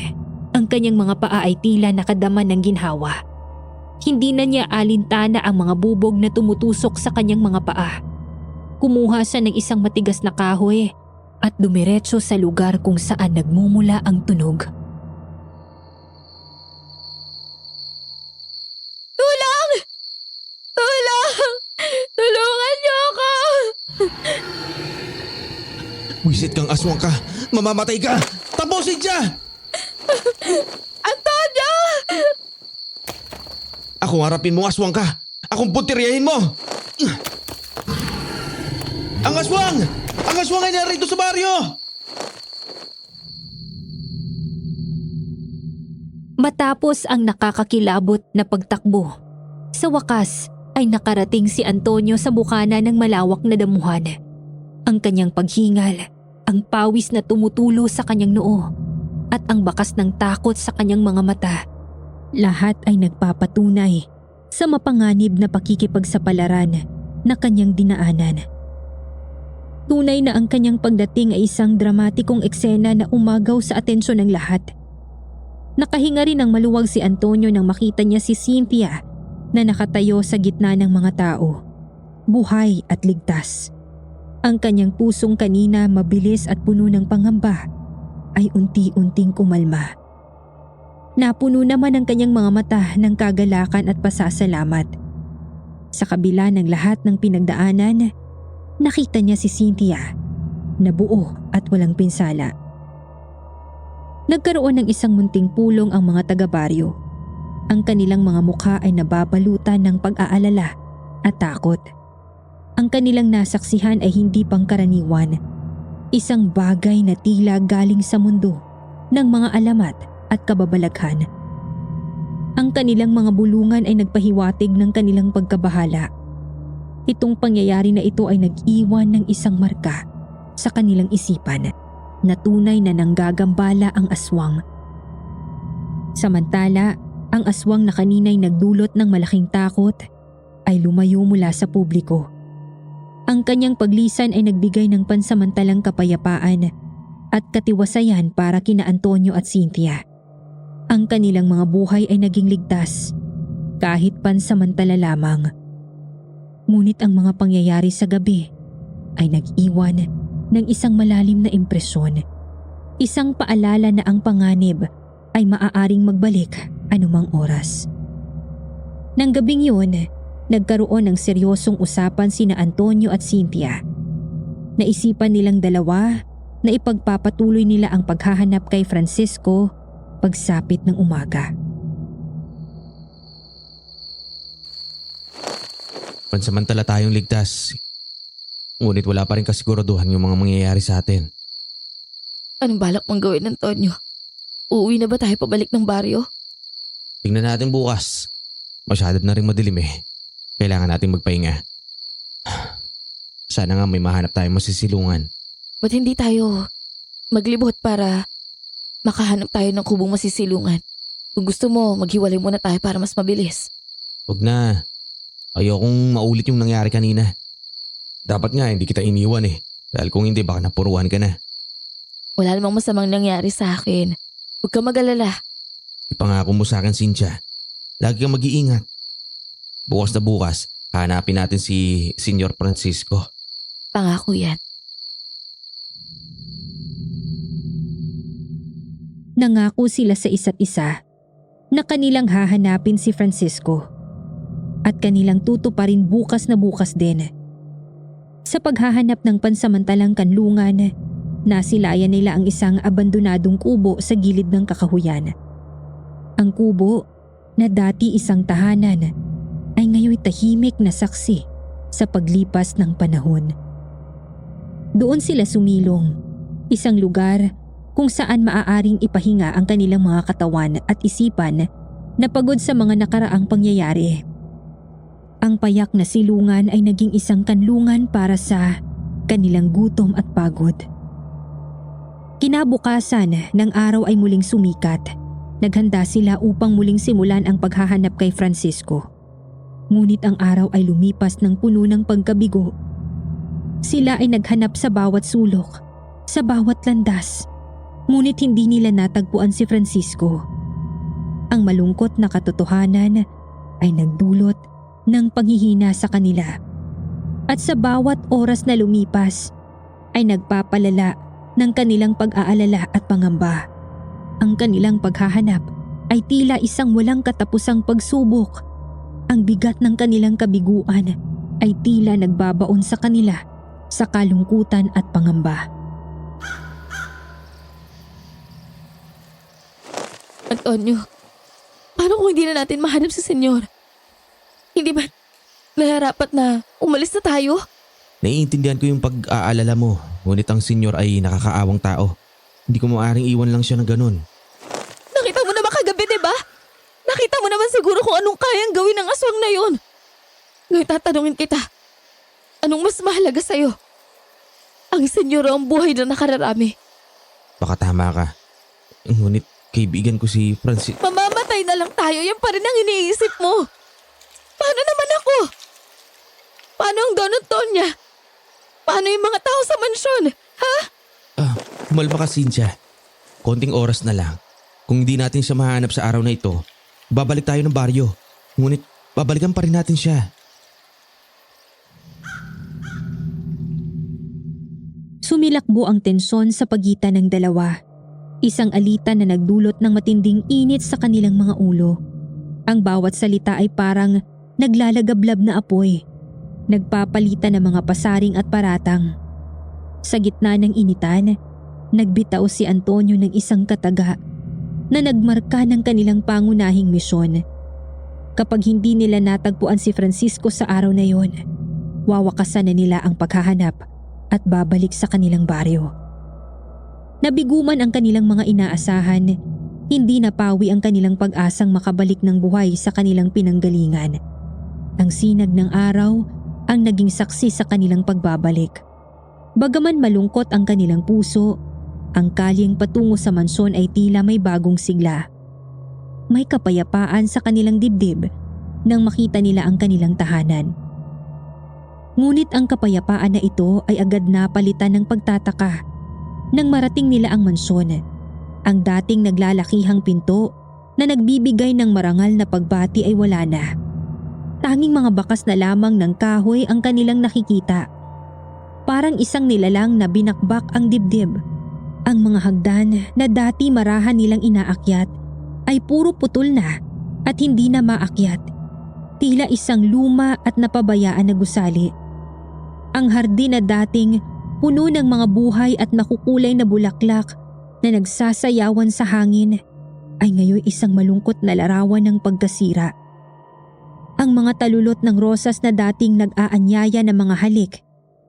ang kanyang mga paa ay tila nakadama ng ginhawa. Hindi na niya alintana ang mga bubog na tumutusok sa kanyang mga paa. Kumuha siya ng isang matigas na kahoy at dumiretso sa lugar kung saan nagmumula ang tunog. Tulong! Tulong! Tulungan niyo ako! Wisit kang aswang ka! Mamamatay ka! Tapusin siya! Antonio! Akong harapin mo, aswang ka! Akong putiryahin mo! Ang aswang! Ang aswang ay narito sa baryo! Matapos ang nakakakilabot na pagtakbo, sa wakas ay nakarating si Antonio sa bukana ng malawak na damuhan. Ang kanyang paghingal, ang pawis na tumutulo sa kanyang noo, at ang bakas ng takot sa kanyang mga mata. Lahat ay nagpapatunay sa mapanganib na pakikipagsapalaran na kanyang dinaanan. Tunay na ang kanyang pagdating ay isang dramatikong eksena na umagaw sa atensyon ng lahat. Nakahinga rin ng maluwag si Antonio nang makita niya si Cynthia na nakatayo sa gitna ng mga tao, buhay at ligtas. Ang kanyang pusong kanina mabilis at puno ng pangamba ay unti-unting kumalma. Napuno naman ang kanyang mga mata ng kagalakan at pasasalamat. Sa kabila ng lahat ng pinagdaanan, nakita niya si Cynthia na buo at walang pinsala. Nagkaroon ng isang munting pulong ang mga taga-baryo. Ang kanilang mga mukha ay nababalutan ng pag-aalala at takot. Ang kanilang nasaksihan ay hindi pangkaraniwan. Isang bagay na tila galing sa mundo ng mga alamat at kababalaghan. Ang kanilang mga bulungan ay nagpahiwatig ng kanilang pagkabahala. Itong pangyayari na ito ay nag-iwan ng isang marka sa kanilang isipan na tunay na nanggagambala ang aswang. Samantala, ang aswang na kanina'y nagdulot ng malaking takot ay lumayo mula sa publiko. Ang kanyang paglisan ay nagbigay ng pansamantalang kapayapaan at katiwasayan para kina Antonio at Cynthia. Ang kanilang mga buhay ay naging ligtas kahit pansamantala lamang. Ngunit ang mga pangyayari sa gabi ay nag-iwan ng isang malalim na impresyon. Isang paalala na ang panganib ay maaaring magbalik anumang oras. Nang gabing yun, nagkaroon ng seryosong usapan sina Antonio at Cynthia. Naisipan nilang dalawa na ipagpapatuloy nila ang paghahanap kay Francisco pagsapit ng umaga. Pansamantala tayong ligtas. Ngunit wala pa rin kasiguraduhan yung mga mangyayari sa atin. Anong balak mong gawin, Antonio? Uuwi na ba tayo pabalik ng baryo? Tingnan natin bukas. Masyado na rin madilim eh. Kailangan natin magpahinga. Sana nga may mahanap tayong masisilungan. Ba't hindi tayo maglibot para makahanap tayo ng kubong masisilungan? Kung gusto mo, maghiwalay muna tayo para mas mabilis. Huwag na. Ayokong maulit yung nangyari kanina. Dapat nga hindi kita iniwan eh. Dahil kung hindi baka napuruhan ka na. Wala namang masamang nangyari sa akin. Huwag ka mag-alala. Ipangako mo sa akin, Cynthia. Lagi kang mag-iingat. Bukas na bukas, hanapin natin si Senyor Francisco. Pangako yan. Nangako sila sa isa't isa na kanilang hahanapin si Francisco at kanilang tutuparin bukas na bukas din. Sa paghahanap ng pansamantalang kanlungan, nasilayan nila ang isang abandonadong kubo sa gilid ng kakahuyan. Ang kubo na dati isang tahanan ay ngayon tahimik na saksi sa paglipas ng panahon. Doon sila sumilong, isang lugar kung saan maaaring ipahinga ang kanilang mga katawan at isipan na pagod sa mga nakaraang pangyayari. Ang payak na silungan ay naging isang kanlungan para sa kanilang gutom at pagod. Kinabukasan ng araw ay muling sumikat. Naghanda sila upang muling simulan ang paghahanap kay Francisco. Ngunit ang araw ay lumipas ng puno ng pagkabigo. Sila ay naghanap sa bawat sulok, sa bawat landas. Ngunit hindi nila natagpuan si Francisco. Ang malungkot na katotohanan ay nagdulot ng panghihina sa kanila. At sa bawat oras na lumipas ay nagpapalala ng kanilang pag-aalala at pangamba. Ang kanilang paghahanap ay tila isang walang katapusang pagsubok. Ang bigat ng kanilang kabiguan ay tila nagbabaon sa kanila sa kalungkutan at pangamba. Antonio, paano kung hindi na natin mahanap si Senyor? Hindi ba nararapat na umalis na tayo? Naiintindihan ko yung pag-aalala mo, ngunit ang senyor ay nakakaawang tao. Hindi ko maaaring iwan lang siya ng ganun. Nakita mo naman kagabi, diba? Nakita mo naman siguro kung anong kayang gawin ng aswang na yon. Ngayon tatanungin kita, anong mas mahalaga sa'yo? Ang Senyor o ang buhay na nakararami? Baka tama ka. Ngunit kaibigan ko si Francis. Mamamatay na lang tayo, yan pa rin ang iniisip mo. Paano naman ako? Paano ang Don Antonia? Paano yung mga tao sa mansyon? Ha? Kumalma ka, Cynthia. Konting oras na lang. Kung hindi natin siya mahanap sa araw na ito, babalik tayo ng baryo. Ngunit babalikan pa rin natin siya. Sumilakbo ang tensyon sa pagitan ng dalawa. Isang alitan na nagdulot ng matinding init sa kanilang mga ulo. Ang bawat salita ay parang naglalagablab na apoy. Nagpapalitan ng mga pasaring at paratang. Sa gitna ng initan, nagbitaw si Antonio ng isang kataga na nagmarka ng kanilang pangunahing misyon. Kapag hindi nila natagpuan si Francisco sa araw na yon, wawakasan na nila ang paghahanap at babalik sa kanilang baryo. Nabiguman ang kanilang mga inaasahan, hindi napawi ang kanilang pag-asang makabalik ng buhay sa kanilang pinanggalingan. Ang sinag ng araw ang naging saksi sa kanilang pagbabalik. Bagaman malungkot ang kanilang puso, ang kalyeng patungo sa mansyon ay tila may bagong sigla. May kapayapaan sa kanilang dibdib nang makita nila ang kanilang tahanan. Ngunit ang kapayapaan na ito ay agad na palitan ng pagtataka nang marating nila ang mansyon. Ang dating naglalakihang pinto na nagbibigay ng marangal na pagbati ay wala na. Tanging mga bakas na lamang ng kahoy ang kanilang nakikita. Parang isang nilalang na binakbak ang dibdib. Ang mga hagdan na dati marahan nilang inaakyat ay puro putol na at hindi na maakyat. Tila isang luma at napabayaan na gusali. Ang hardin na dating puno ng mga buhay at makukulay na bulaklak na nagsasayawan sa hangin ay ngayon isang malungkot na larawan ng pagkasira. Ang mga talulot ng rosas na dating nag-aanyaya ng mga halik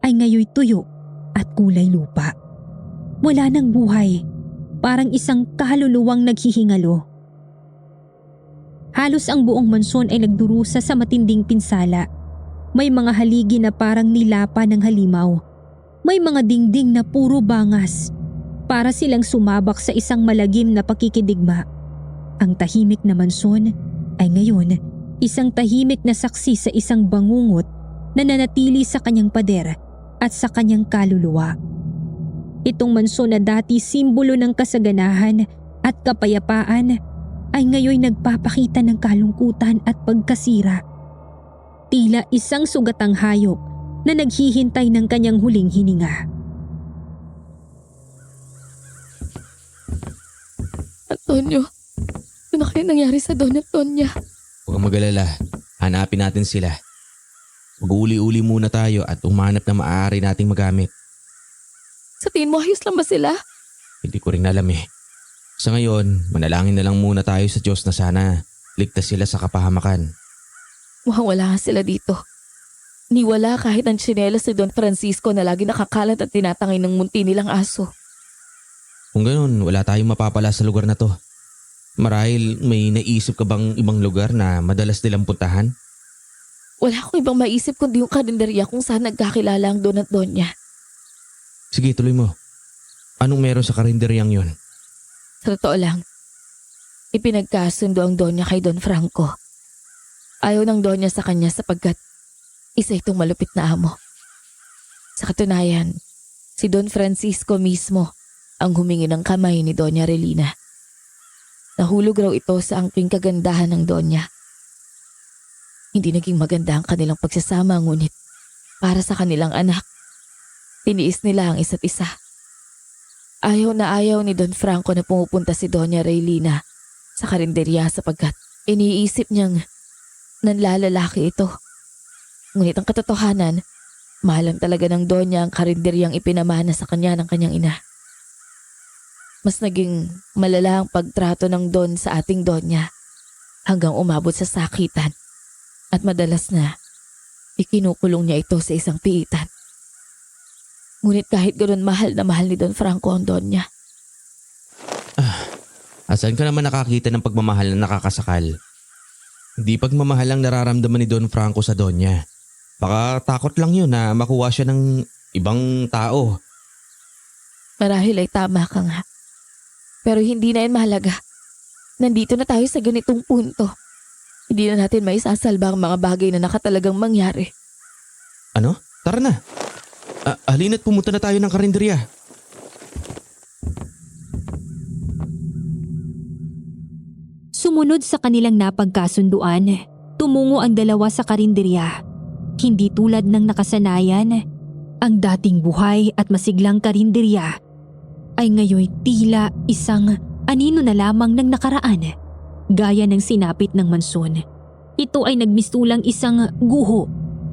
ay ngayon tuyo at kulay lupa. Wala nang buhay, parang isang kaluluwang naghihingalo. Halos ang buong mansyon ay nagdurusa sa matinding pinsala. May mga haligi na parang nilapa ng halimaw. May mga dingding na puro bangas. Para silang sumabak sa isang malagim na pakikidigma. Ang tahimik na mansyon ay ngayon isang tahimik na saksi sa isang bangungot na nanatili sa kanyang pader at sa kanyang kaluluwa. Itong mansyon na dati simbolo ng kasaganahan at kapayapaan ay ngayon nagpapakita ng kalungkutan at pagkasira. Tila isang sugatang hayop na naghihintay ng kanyang huling hininga. Antonio, ano kaya nangyari sa Don Antonia? Huwag kang mag-alala. Hanapin natin sila. Mag-uli-uli muna tayo at umanap na maaari nating magamit. Sa tingin mo ayos lang ba sila? Hindi ko rin alam eh. Sa ngayon, manalangin na lang muna tayo sa Diyos na sana ligtas sila sa kapahamakan. Mukhang wala nga sila dito. Niwala kahit ang tsinelas ni Don Francisco na lagi nakakalat at tinatangay ng munti nilang aso. Kung ganoon, wala tayong mapapala sa lugar na to. Marahil may naisip ka bang ibang lugar na madalas nilang puntahan? Wala akong ibang maisip kundi yung karinderya kung saan nagkakilala ang Don at Donya. Sige, tuloy mo. Anong meron sa karinderyang yon? Sa totoo lang, ipinagkasundo ang Donya kay Don Franco. Ayaw ng Donya sa kanya sapagkat isa itong malupit na amo. Sa katunayan, si Don Francisco mismo ang humingi ng kamay ni Donya Relina. Nahulog raw ito sa angking kagandahan ng Donya. Hindi naging maganda ang kanilang pagsasama ngunit para sa kanilang anak, tiniis nila ang isa't isa. Ayaw na ayaw ni Don Franco na pumupunta si Donya Relina sa karinderya sapagkat iniisip niyang nanlalalaki ito. Ngunit ang katotohanan, mahal lang talaga ng Donya ang karinderyang ipinamana sa kanya ng kanyang ina. Mas naging malala ang pagtrato ng Don sa ating Donya hanggang umabot sa sakitan at madalas na ikinukulong niya ito sa isang piitan. Ngunit kahit ganoon mahal na mahal ni Don Franco ang Donya. Asan ka naman nakakita ng pagmamahal na nakakasakal? Hindi pagmamahal ang nararamdaman ni Don Franco sa Donya. Baka takot lang yun na makuha siya ng ibang tao. Marahil ay tama ka nga. Pero hindi na yan mahalaga. Nandito na tayo sa ganitong punto. Hindi na natin maisasalba ang mga bagay na nakatalagang mangyari. Ano? Tara na. Halina't pumunta na tayo ng karinderya. Sumunod sa kanilang napagkasunduan, tumungo ang dalawa sa karinderya. Hindi tulad ng nakasanayan, ang dating buhay at masiglang karinderya ay ngayon tila isang anino na lamang ng nakaraan, gaya ng sinapit ng mansyon. Ito ay nagmistulang isang guho,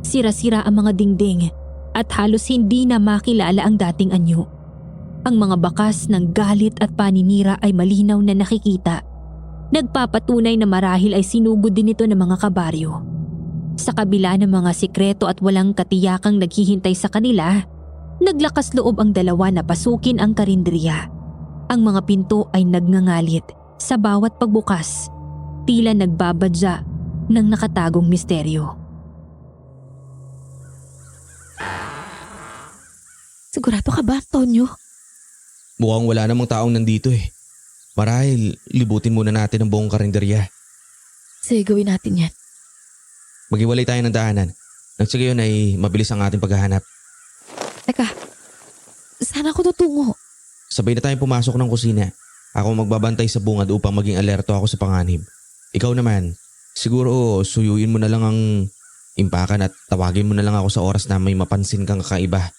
sira-sira ang mga dingding at halos hindi na makilala ang dating anyo. Ang mga bakas ng galit at paninira ay malinaw na nakikita. Nagpapatunay na marahil ay sinugod din ito ng mga kabaryo. Sa kabila ng mga sikreto at walang katiyakang naghihintay sa kanila, naglakas loob ang dalawa na pasukin ang karinderya. Ang mga pinto ay nagngangalit sa bawat pagbukas, tila nagbabadya ng nakatagong misteryo. Sigurado ka ba, Antonio? Mukhang wala namang taong nandito eh. Marahil libutin muna natin ang buong karinderya. Sige, gawin natin yan. Maghiwalay tayo ng daanan. Nang sa gayon ay mabilis ang ating paghahanap. Teka, saan ako tutungo? Sabay na tayong pumasok ng kusina. Ako magbabantay sa bungad upang maging alerto ako sa panganib. Ikaw naman, siguro suyuin mo na lang ang impakan at tawagin mo na lang ako sa oras na may mapansin kang kakaiba.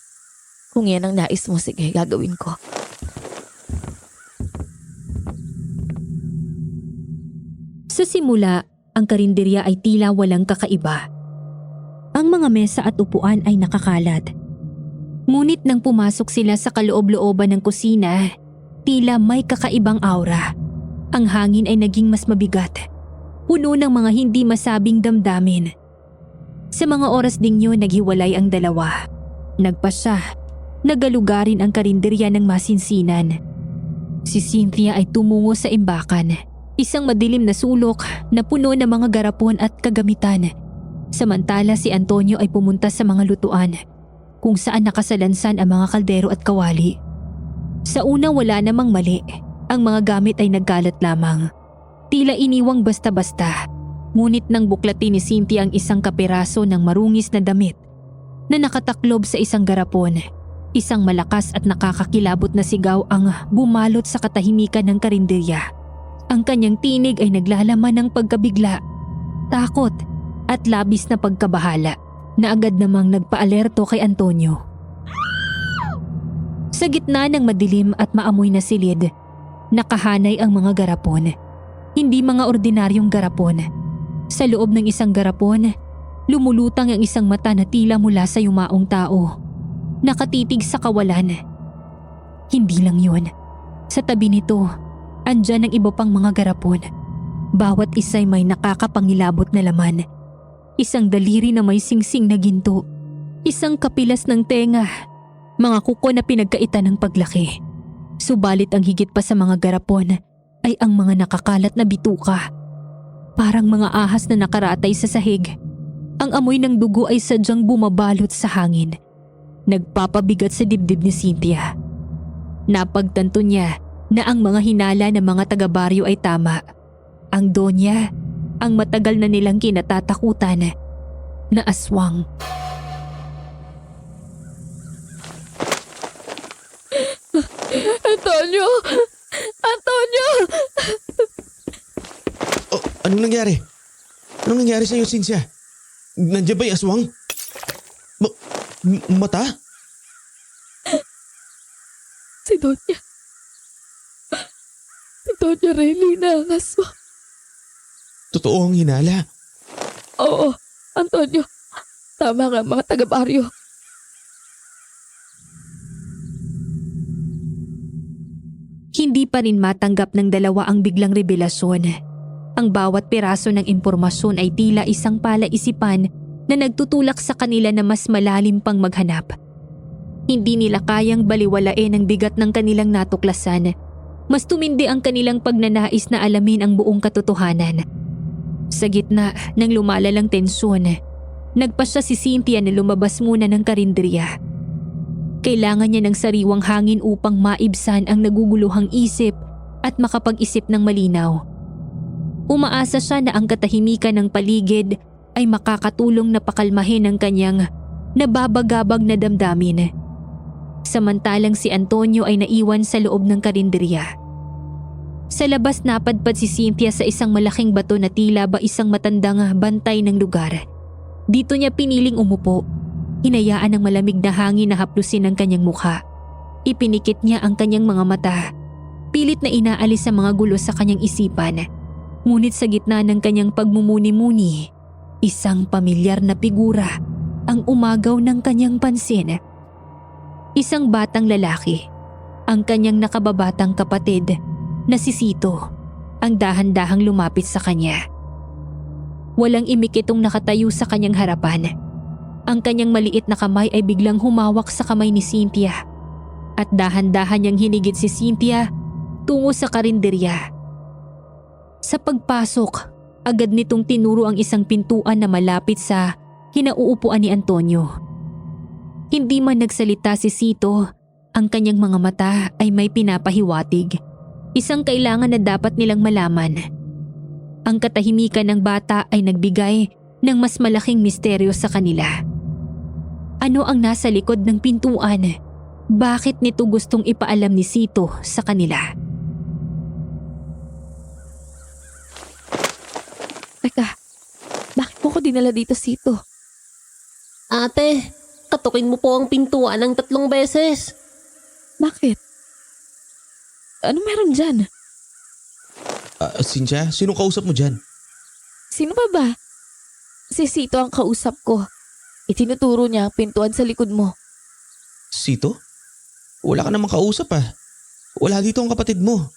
Kung yan ang nais mo, sige, gagawin ko. Sa simula, ang karinderya ay tila walang kakaiba. Ang mga mesa at upuan ay nakakalat. Ngunit nang pumasok sila sa kaloob-looban ng kusina, tila may kakaibang aura. Ang hangin ay naging mas mabigat. Puno ng mga hindi masabing damdamin. Sa mga oras ding yun, naghiwalay ang dalawa. Nagpasya, nagalugarin ang karinderya ng masinsinan. Si Cynthia ay tumungo sa imbakan. Isang madilim na sulok na puno ng mga garapon at kagamitan. Samantala si Antonio ay pumunta sa mga lutuan kung saan nakasalansan ang mga kaldero at kawali. Sa una wala namang mali, ang mga gamit ay nagkalat lamang. Tila iniwang basta-basta, ngunit nang buklatin ni Cynthia ang isang kapiraso ng marungis na damit na nakataklob sa isang garapon, isang malakas at nakakakilabot na sigaw ang bumalot sa katahimikan ng karinderya. Ang kanyang tinig ay naglalaman ng pagkabigla, takot at labis na pagkabahala na agad namang nagpaalerto kay Antonio. Sa gitna ng madilim at maamoy na silid, nakahanay ang mga garapon. Hindi mga ordinaryong garapon. Sa loob ng isang garapon, lumulutang ang isang mata na tila mula sa yumaong tao. Nakatitig sa kawalan. Hindi lang yun. Sa tabi nito, andyan ang iba pang mga garapon. Bawat isa'y may nakakapangilabot na laman. Isang daliri na may singsing na ginto. Isang kapilas ng tenga. Mga kuko na pinagkaitan ng paglaki. Subalit ang higit pa sa mga garapon ay ang mga nakakalat na bituka. Parang mga ahas na nakaratay sa sahig. Ang amoy ng dugo ay sadyang bumabalot sa hangin. Nagpapabigat sa dibdib ni Cynthia. Napagtanto niya na ang mga hinala ng mga taga-baryo ay tama. Ang donya, ang matagal na nilang kinatatakutan na aswang. Antonio! Antonio! Oh, anong nangyari? Anong nangyari sa'yo, Cynthia? Nandiyan ba yung aswang? Mata? Si Donya. Si Donya Raylina ang aswang. Totoo ang hinala. Oo, Antonio. Tama nga mga taga-baryo. Hindi pa rin matanggap ng dalawa ang biglang revelasyon. Ang bawat piraso ng impormasyon ay tila isang palaisipan na nagtutulak sa kanila na mas malalim pang maghanap. Hindi nila kayang baliwalain ang bigat ng kanilang natuklasan. Mas tumindi ang kanilang pagnanais na alamin ang buong katotohanan. Sa gitna ng lumalalang tensyon, nagpasya si Cynthia na lumabas muna ng karinderya. Kailangan niya ng sariwang hangin upang maibsan ang naguguluhang isip at makapag-isip ng malinaw. Umaasa siya na ang katahimikan ng paligid ay makakatulong na pakalmahin ang kanyang nababagabag na damdamin. Samantalang si Antonio ay naiwan sa loob ng karinderya. Sa labas napadpad si Cynthia sa isang malaking bato na tila ba isang matandang bantay ng lugar. Dito niya piniling umupo. Hinayaan ng malamig na hangin na haplusin ang kanyang mukha. Ipinikit niya ang kanyang mga mata. Pilit na inaalis ang mga gulo sa kanyang isipan. Ngunit sa gitna ng kanyang pagmumuni-muni, isang pamilyar na figura ang umagaw ng kanyang pansin. Isang batang lalaki, ang kanyang nakababatang kapatid na si Sito, ang dahan-dahang lumapit sa kanya. Walang imik itong nakatayo sa kanyang harapan. Ang kanyang maliit na kamay ay biglang humawak sa kamay ni Cynthia at dahan-dahan niyang hinigit si Cynthia tungo sa karinderya. Sa pagpasok, agad nitong tinuro ang isang pintuan na malapit sa kinauupuan ni Antonio. Hindi man nagsalita si Sito, ang kanyang mga mata ay may pinapahiwatig. Isang kailangan na dapat nilang malaman. Ang katahimikan ng bata ay nagbigay ng mas malaking misteryo sa kanila. Ano ang nasa likod ng pintuan? Bakit nito gustong ipaalam ni Sito sa kanila? Teka, bakit mo ko dinala dito, Sito? Ate, katukin mo po ang pintuan ng 3 beses. Bakit? Ano meron dyan? Cynthia, sinong kausap mo dyan? Sino pa ba? Si Sito ang kausap ko. Itinuturo niya ang pintuan sa likod mo. Sito? Wala ka namang kausap ah. Wala dito ang kapatid mo.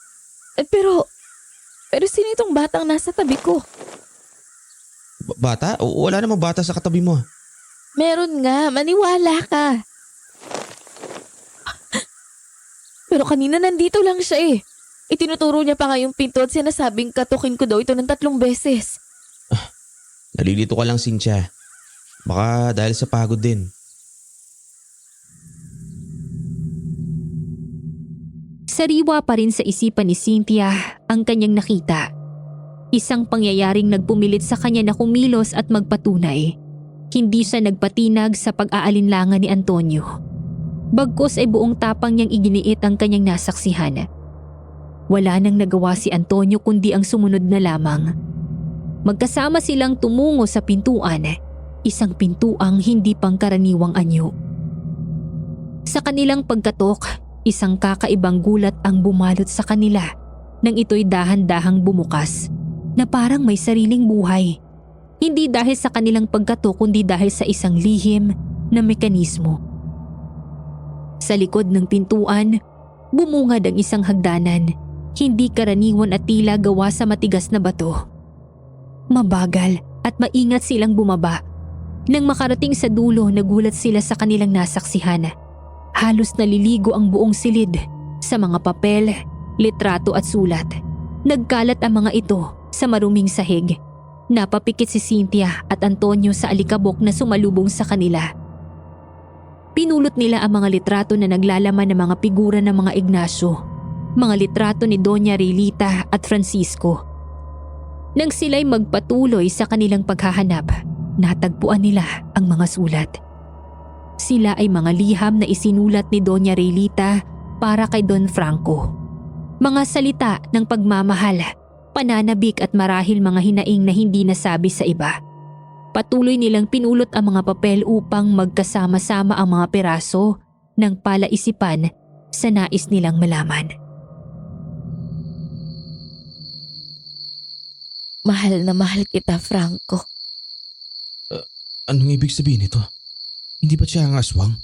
Pero sino itong batang nasa tabi ko? Bata? Wala namang bata sa katabi mo. Meron nga, maniwala ka. Pero kanina nandito lang siya eh. Itinuturo niya pa nga yung pinto at sinasabing katukin ko daw ito ng 3 beses. Nalilito ka lang, Cynthia. Baka dahil sa pagod din. Sariwa pa rin sa isipan ni Cynthia ang kanyang nakita. Isang pangyayaring nagpumilit sa kanya na kumilos at magpatunay. Hindi siya nagpatinag sa pag-aalinlangan ni Antonio. Bagkus ay buong tapang niyang iginiit ang kanyang nasaksihan. Wala nang nagawa si Antonio kundi ang sumunod na lamang. Magkasama silang tumungo sa pintuan, isang pintuang hindi pangkaraniwang anyo. Sa kanilang pagkatok, isang kakaibang gulat ang bumalot sa kanila nang ito'y dahan-dahang bumukas na parang may sariling buhay. Hindi dahil sa kanilang pagkatok kundi dahil sa isang lihim na mekanismo. Sa likod ng pintuan, bumungad ang isang hagdanan, hindi karaniwan at tila gawa sa matigas na bato. Mabagal at maingat silang bumaba. Nang makarating sa dulo, nagulat sila sa kanilang nasaksihan. Halos naliligo ang buong silid sa mga papel, litrato at sulat. Nagkalat ang mga ito sa maruming sahig. Napapikit si Cynthia at Antonio sa alikabok na sumalubong sa kanila. Pinulot nila ang mga litrato na naglalaman ng mga figura ng mga Ignacio, mga litrato ni Doña Relita at Francisco. Nang sila'y magpatuloy sa kanilang paghahanap, natagpuan nila ang mga sulat. Sila ay mga liham na isinulat ni Doña Relita para kay Don Franco. Mga salita ng pagmamahal, pananabik at marahil mga hinaing na hindi nasabi sa iba. Patuloy nilang pinulot ang mga papel upang magkasama-sama ang mga peraso ng palaisipan sa nais nilang malaman. Mahal na mahal kita, Franco. Anong ibig sabihin nito? Hindi ba siya ang aswang?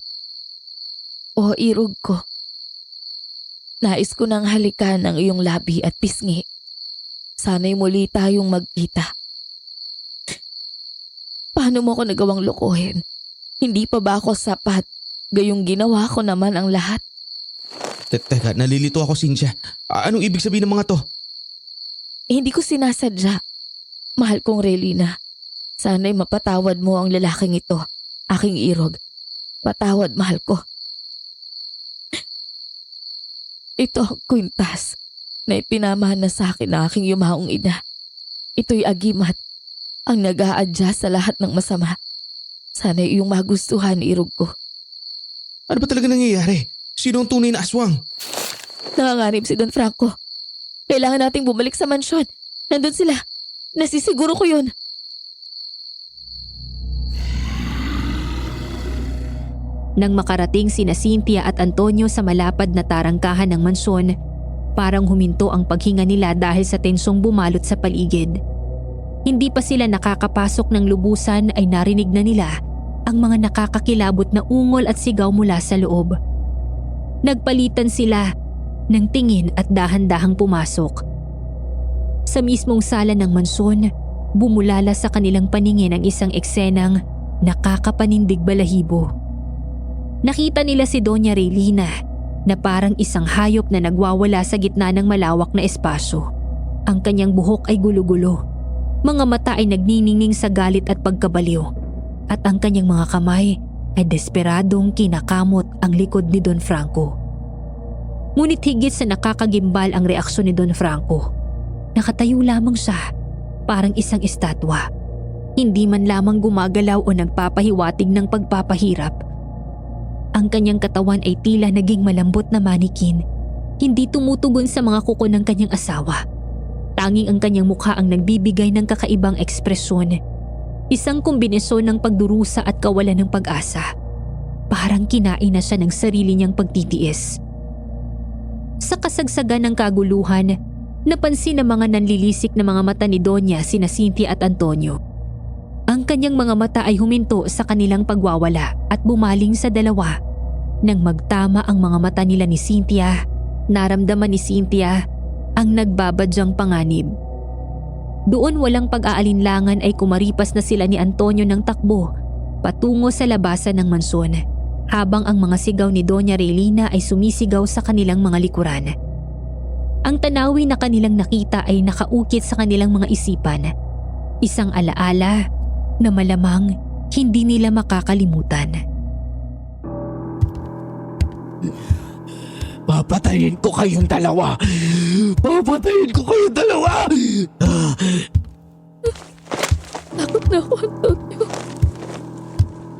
O irog ko. Nais ko nang halikan ang iyong labi at pisngi. Sana'y muli tayong magkita. Paano mo ko nagawang lokohin? Hindi pa ba ako sapat? Gayong ginawa ko naman ang lahat. Teka, nalilito ako, Cynthia. Anong ibig sabihin ng mga to? Hindi ko sinasadya. Mahal kong Relina. Sana'y mapatawad mo ang lalaking ito, aking irog. Patawad, mahal ko. Ito ang kwintas na ipinamana sa akin ng aking yumaong ina. Ito'y agimat ang nag-aadya sa lahat ng masama. Sana'y iyong magustuhan, irog ko. Ano ba talaga nangyayari? Sino ang tunay na aswang? Nanganganib si Don Franco. Kailangan nating bumalik sa mansyon. Nandun sila. Nasisiguro ko yun. Nang makarating sina Cynthia at Antonio sa malapad na tarangkahan ng mansyon, parang huminto ang paghinga nila dahil sa tensyong bumalot sa paligid. Hindi pa sila nakakapasok ng lubusan ay narinig na nila ang mga nakakakilabot na ungol at sigaw mula sa loob. Nagpalitan sila ng tingin at dahan-dahang pumasok. Sa mismong sala ng mansyon, bumulala sa kanilang paningin ang isang eksenang nakakapanindig balahibo. Nakita nila si Doña Relina na parang isang hayop na nagwawala sa gitna ng malawak na espasyo. Ang kanyang buhok ay gulo-gulo. Mga mata ay nagniningning sa galit at pagkabaliw. At ang kanyang mga kamay ay desperadong kinakamot ang likod ni Don Franco. Ngunit higit sa nakakagimbal ang reaksyon ni Don Franco. Nakatayo lamang siya, parang isang estatwa. Hindi man lamang gumagalaw o nagpapahiwatig ng pagpapahirap. Ang kanyang katawan ay tila naging malambot na manikin, hindi tumutugon sa mga kuko ng kanyang asawa. Tanging ang kanyang mukha ang nagbibigay ng kakaibang ekspresyon. Isang kombinasyon ng pagdurusa at kawalan ng pag-asa. Parang kinain na siya ng sarili niyang pagtitiis. Sa kasagsagan ng kaguluhan, napansin ng mga nanlilisik na mga mata ni Donya sina Cynthia at Antonio. Ang kanyang mga mata ay huminto sa kanilang pagwawala at bumaling sa dalawa. Nang magtama ang mga mata nila ni Cynthia, naramdaman ni Cynthia ang nagbabadyang panganib. Doon walang pag-aalinlangan ay kumaripas na sila ni Antonio ng takbo patungo sa labasan ng mansyon, habang ang mga sigaw ni Doña Raylina ay sumisigaw sa kanilang mga likuran. Ang tanawin na kanilang nakita ay nakaukit sa kanilang mga isipan. Isang alaala na malamang hindi nila makakalimutan. Papatayin ko kayong dalawa! Papatayin ko kayong dalawa! Takot na ako, Antonio.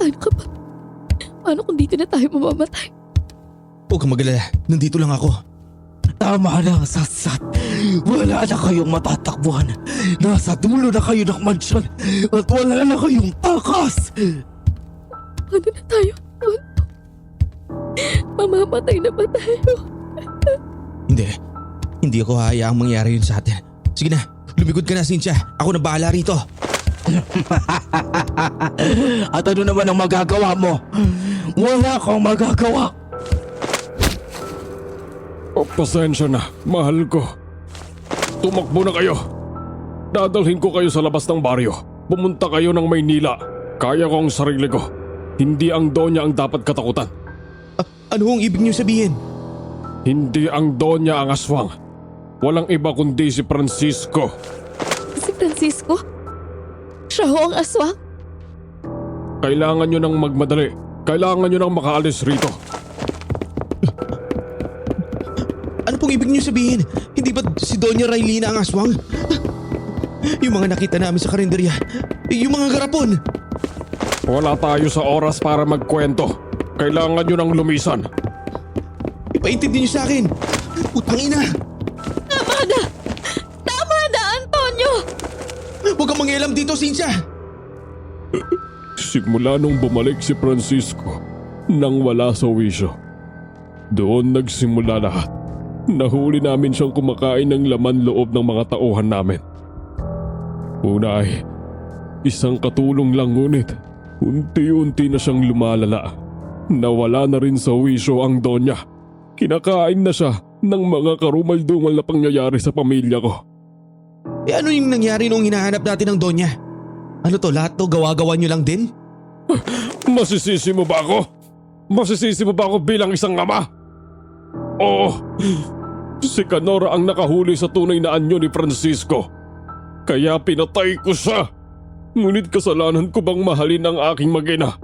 Ano ka ba? Paano kung dito na tayo mamamatay? Huwag kang magalala, nandito lang ako. Tama na ang satsat. Wala na kayong matatakbuhan. Nasa dulo na kayo ng mansyon at wala na kayong takas. Ano na tayo, Antonio? Mamamatay na ba tayo? Hindi ako hahayaang mangyari yun sa atin. Sige na, lumikod ka na, Cynthia. Ako na bahala rito. At ano naman ang magagawa mo? Wala kang magagawa. Pasensya na, mahal ko. Tumakbo na kayo. Dadalhin ko kayo sa labas ng baryo. Pumunta kayo ng Maynila. Kaya ko ang sarili ko. Hindi ang Donya ang dapat katakutan. Ano ang ibig niyo sabihin? Hindi ang Donya ang aswang. Walang iba kundi si Francisco. Si Francisco? Siya ho ang aswang? Kailangan nyo nang magmadali. Kailangan nyo nang makaalis rito. Ano pong ibig niyo sabihin? Hindi ba si Doña Raylina ang aswang? Yung mga nakita namin sa karinderya, yung mga garapon. Wala tayo sa oras para magkwento. Kailangan nyo nang lumisan. Ipaintindi niyo sa akin. Putang ina! Tama na! Tama na, Antonio! Huwag kang mangialam dito, Cynthia! Simula nung bumalik si Francisco nang wala sa wisyo, doon nagsimula lahat. Nahuli namin siyang kumakain ng laman loob ng mga tauhan namin. Una ay isang katulong lang, ngunit unti-unti na siyang lumalala. Nawala na rin sa wisyo ang Donya. Kinakain na siya ng mga karumal-dumal na pangyayari sa pamilya ko. Ano yung nangyari nung hinahanap natin ng Donya? Ano to, lahat to gawa-gawa niyo lang din? Masisisi mo ba ako? Masisisi mo ba ako bilang isang ama? Oo, si Canora ang nakahuli sa tunay na anyo ni Francisco. Kaya pinatay ko siya. Ngunit kasalanan ko bang mahalin ang aking mag-ina?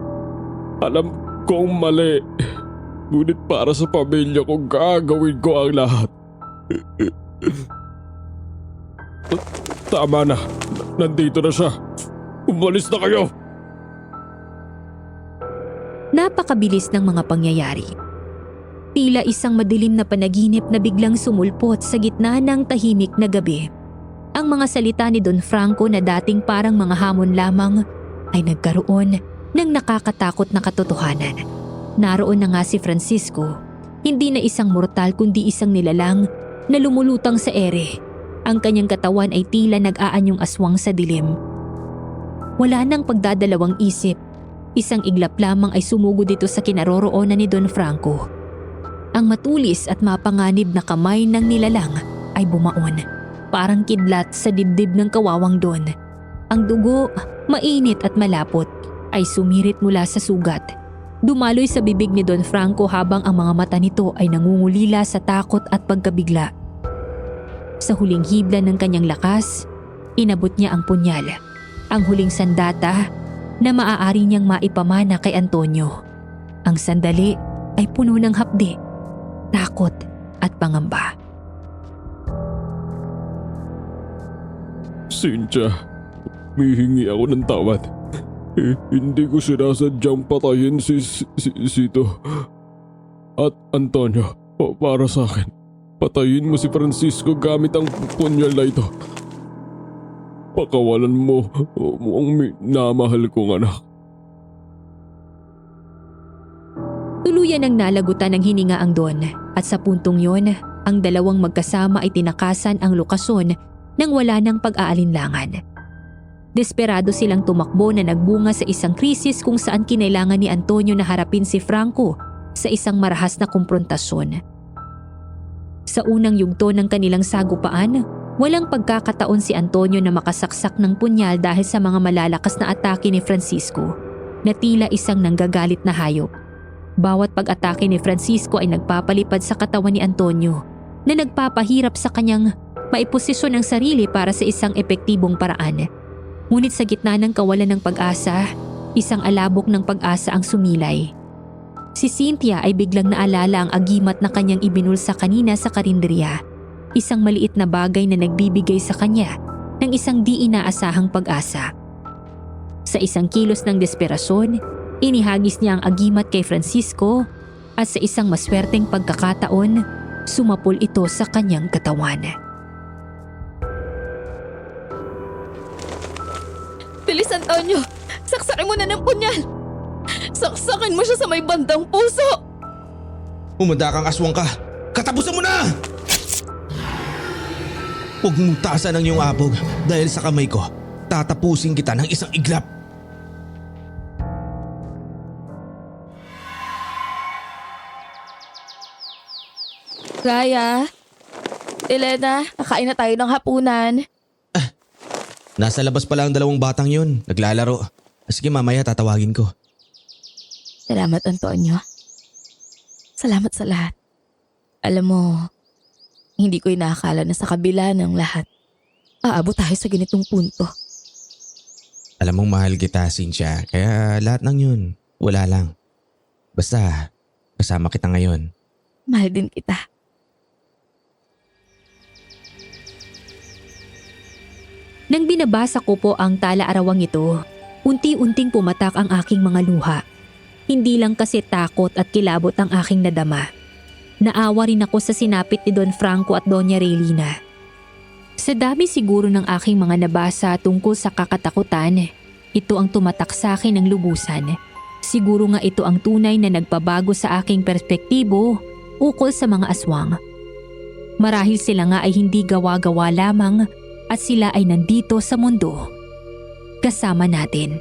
Alam kong mali. Ngunit para sa pamilya ko, gagawin ko ang lahat. Tama na. Nandito na siya. Umalis na kayo. Napakabilis ng mga pangyayari. Tila isang madilim na panaginip na biglang sumulpot sa gitna ng tahimik na gabi. Ang mga salita ni Don Franco na dating parang mga hamon lamang ay nagkaroon ng nakakatakot na katotohanan. Naroon na nga si Francisco, hindi na isang mortal kundi isang nilalang na lumulutang sa ere. Ang kanyang katawan ay tila nag-aanyong aswang sa dilim. Wala nang pagdadalawang isip. Isang iglap lamang ay sumugod dito sa kinaroroonan ni Don Franco. Ang matulis at mapanganib na kamay ng nilalang ay bumaon, parang kidlat sa dibdib ng kawawang Don. Ang dugo, mainit at malapot, ay sumirit mula sa sugat. Dumaloy sa bibig ni Don Franco habang ang mga mata nito ay nangungulila sa takot at pagkabigla. Sa huling hibla ng kanyang lakas, inabot niya ang punyal. Ang huling sandata na maaari niyang maipamana kay Antonio. Ang sandali ay puno ng hapdi, takot at pangamba. Cynthia, humihingi ako ng tawad. Hindi ko sinasadyang patayin si Sito. At Antonio, para sa akin, patayin mo si Francisco gamit ang punyal na ito. Pakawalan mo ang minamahal kong anak. Tuluyan ang nalagutan ng hininga ang Don at sa puntong yon, ang dalawang magkasama ay tinakasan ang lokasyon nang wala ng pag-aalinlangan. Desperado silang tumakbo na nagbunga sa isang krisis kung saan kinailangan ni Antonio na harapin si Franco sa isang marahas na kumprontasyon. Sa unang yugto ng kanilang sagupaan, walang pagkakataon si Antonio na makasaksak ng punyal dahil sa mga malalakas na atake ni Francisco na tila isang nanggagalit na hayop. Bawat pag-atake ni Francisco ay nagpapalipad sa katawan ni Antonio na nagpapahirap sa kanyang maiposisyon ang sarili para sa isang epektibong paraan. Ngunit sa gitna ng kawalan ng pag-asa, isang alabok ng pag-asa ang sumilay. Si Cynthia ay biglang naalala ang agimat na kanyang ibinulsa kanina sa karinderya. Isang maliit na bagay na nagbibigay sa kanya ng isang di inaasahang pag-asa. Sa isang kilos ng desperasyon, inihagis niya ang agimat kay Francisco at sa isang maswerteng pagkakataon, sumapol ito sa kanyang katawan. Bilis, Antonio! Saksakin mo na ng punyal! Saksakin mo siya sa may bandang puso! Umanda kang aswang ka! Katapusan mo na! Huwag mong taasan ang iyong abog dahil sa kamay ko, tatapusin kita ng isang iglap. Raya, Elena, nakain na tayo ng hapunan. Nasa labas pala ang dalawang batang yun, naglalaro. Sige, mamaya tatawagin ko. Salamat, Antonio. Salamat sa lahat. Alam mo, hindi ko inaakala na sa kabila ng lahat, aabot tayo sa ganitong punto. Alam mong mahal kita, Cynthia, kaya lahat ng yun, wala lang. Basta, kasama kita ngayon. Mahal din kita. Nang binabasa ko po ang tala-arawang ito, unti-unting pumatak ang aking mga luha. Hindi lang kasi takot at kilabot ang aking nadama. Naawa rin ako sa sinapit ni Don Franco at Doña Raylina. Sa dami siguro ng aking mga nabasa tungkol sa kakatakutan, ito ang tumatak sa akin ng lubusan. Siguro nga ito ang tunay na nagpabago sa aking perspektibo ukol sa mga aswang. Marahil sila nga ay hindi gawa-gawa lamang at sila ay nandito sa mundo kasama natin.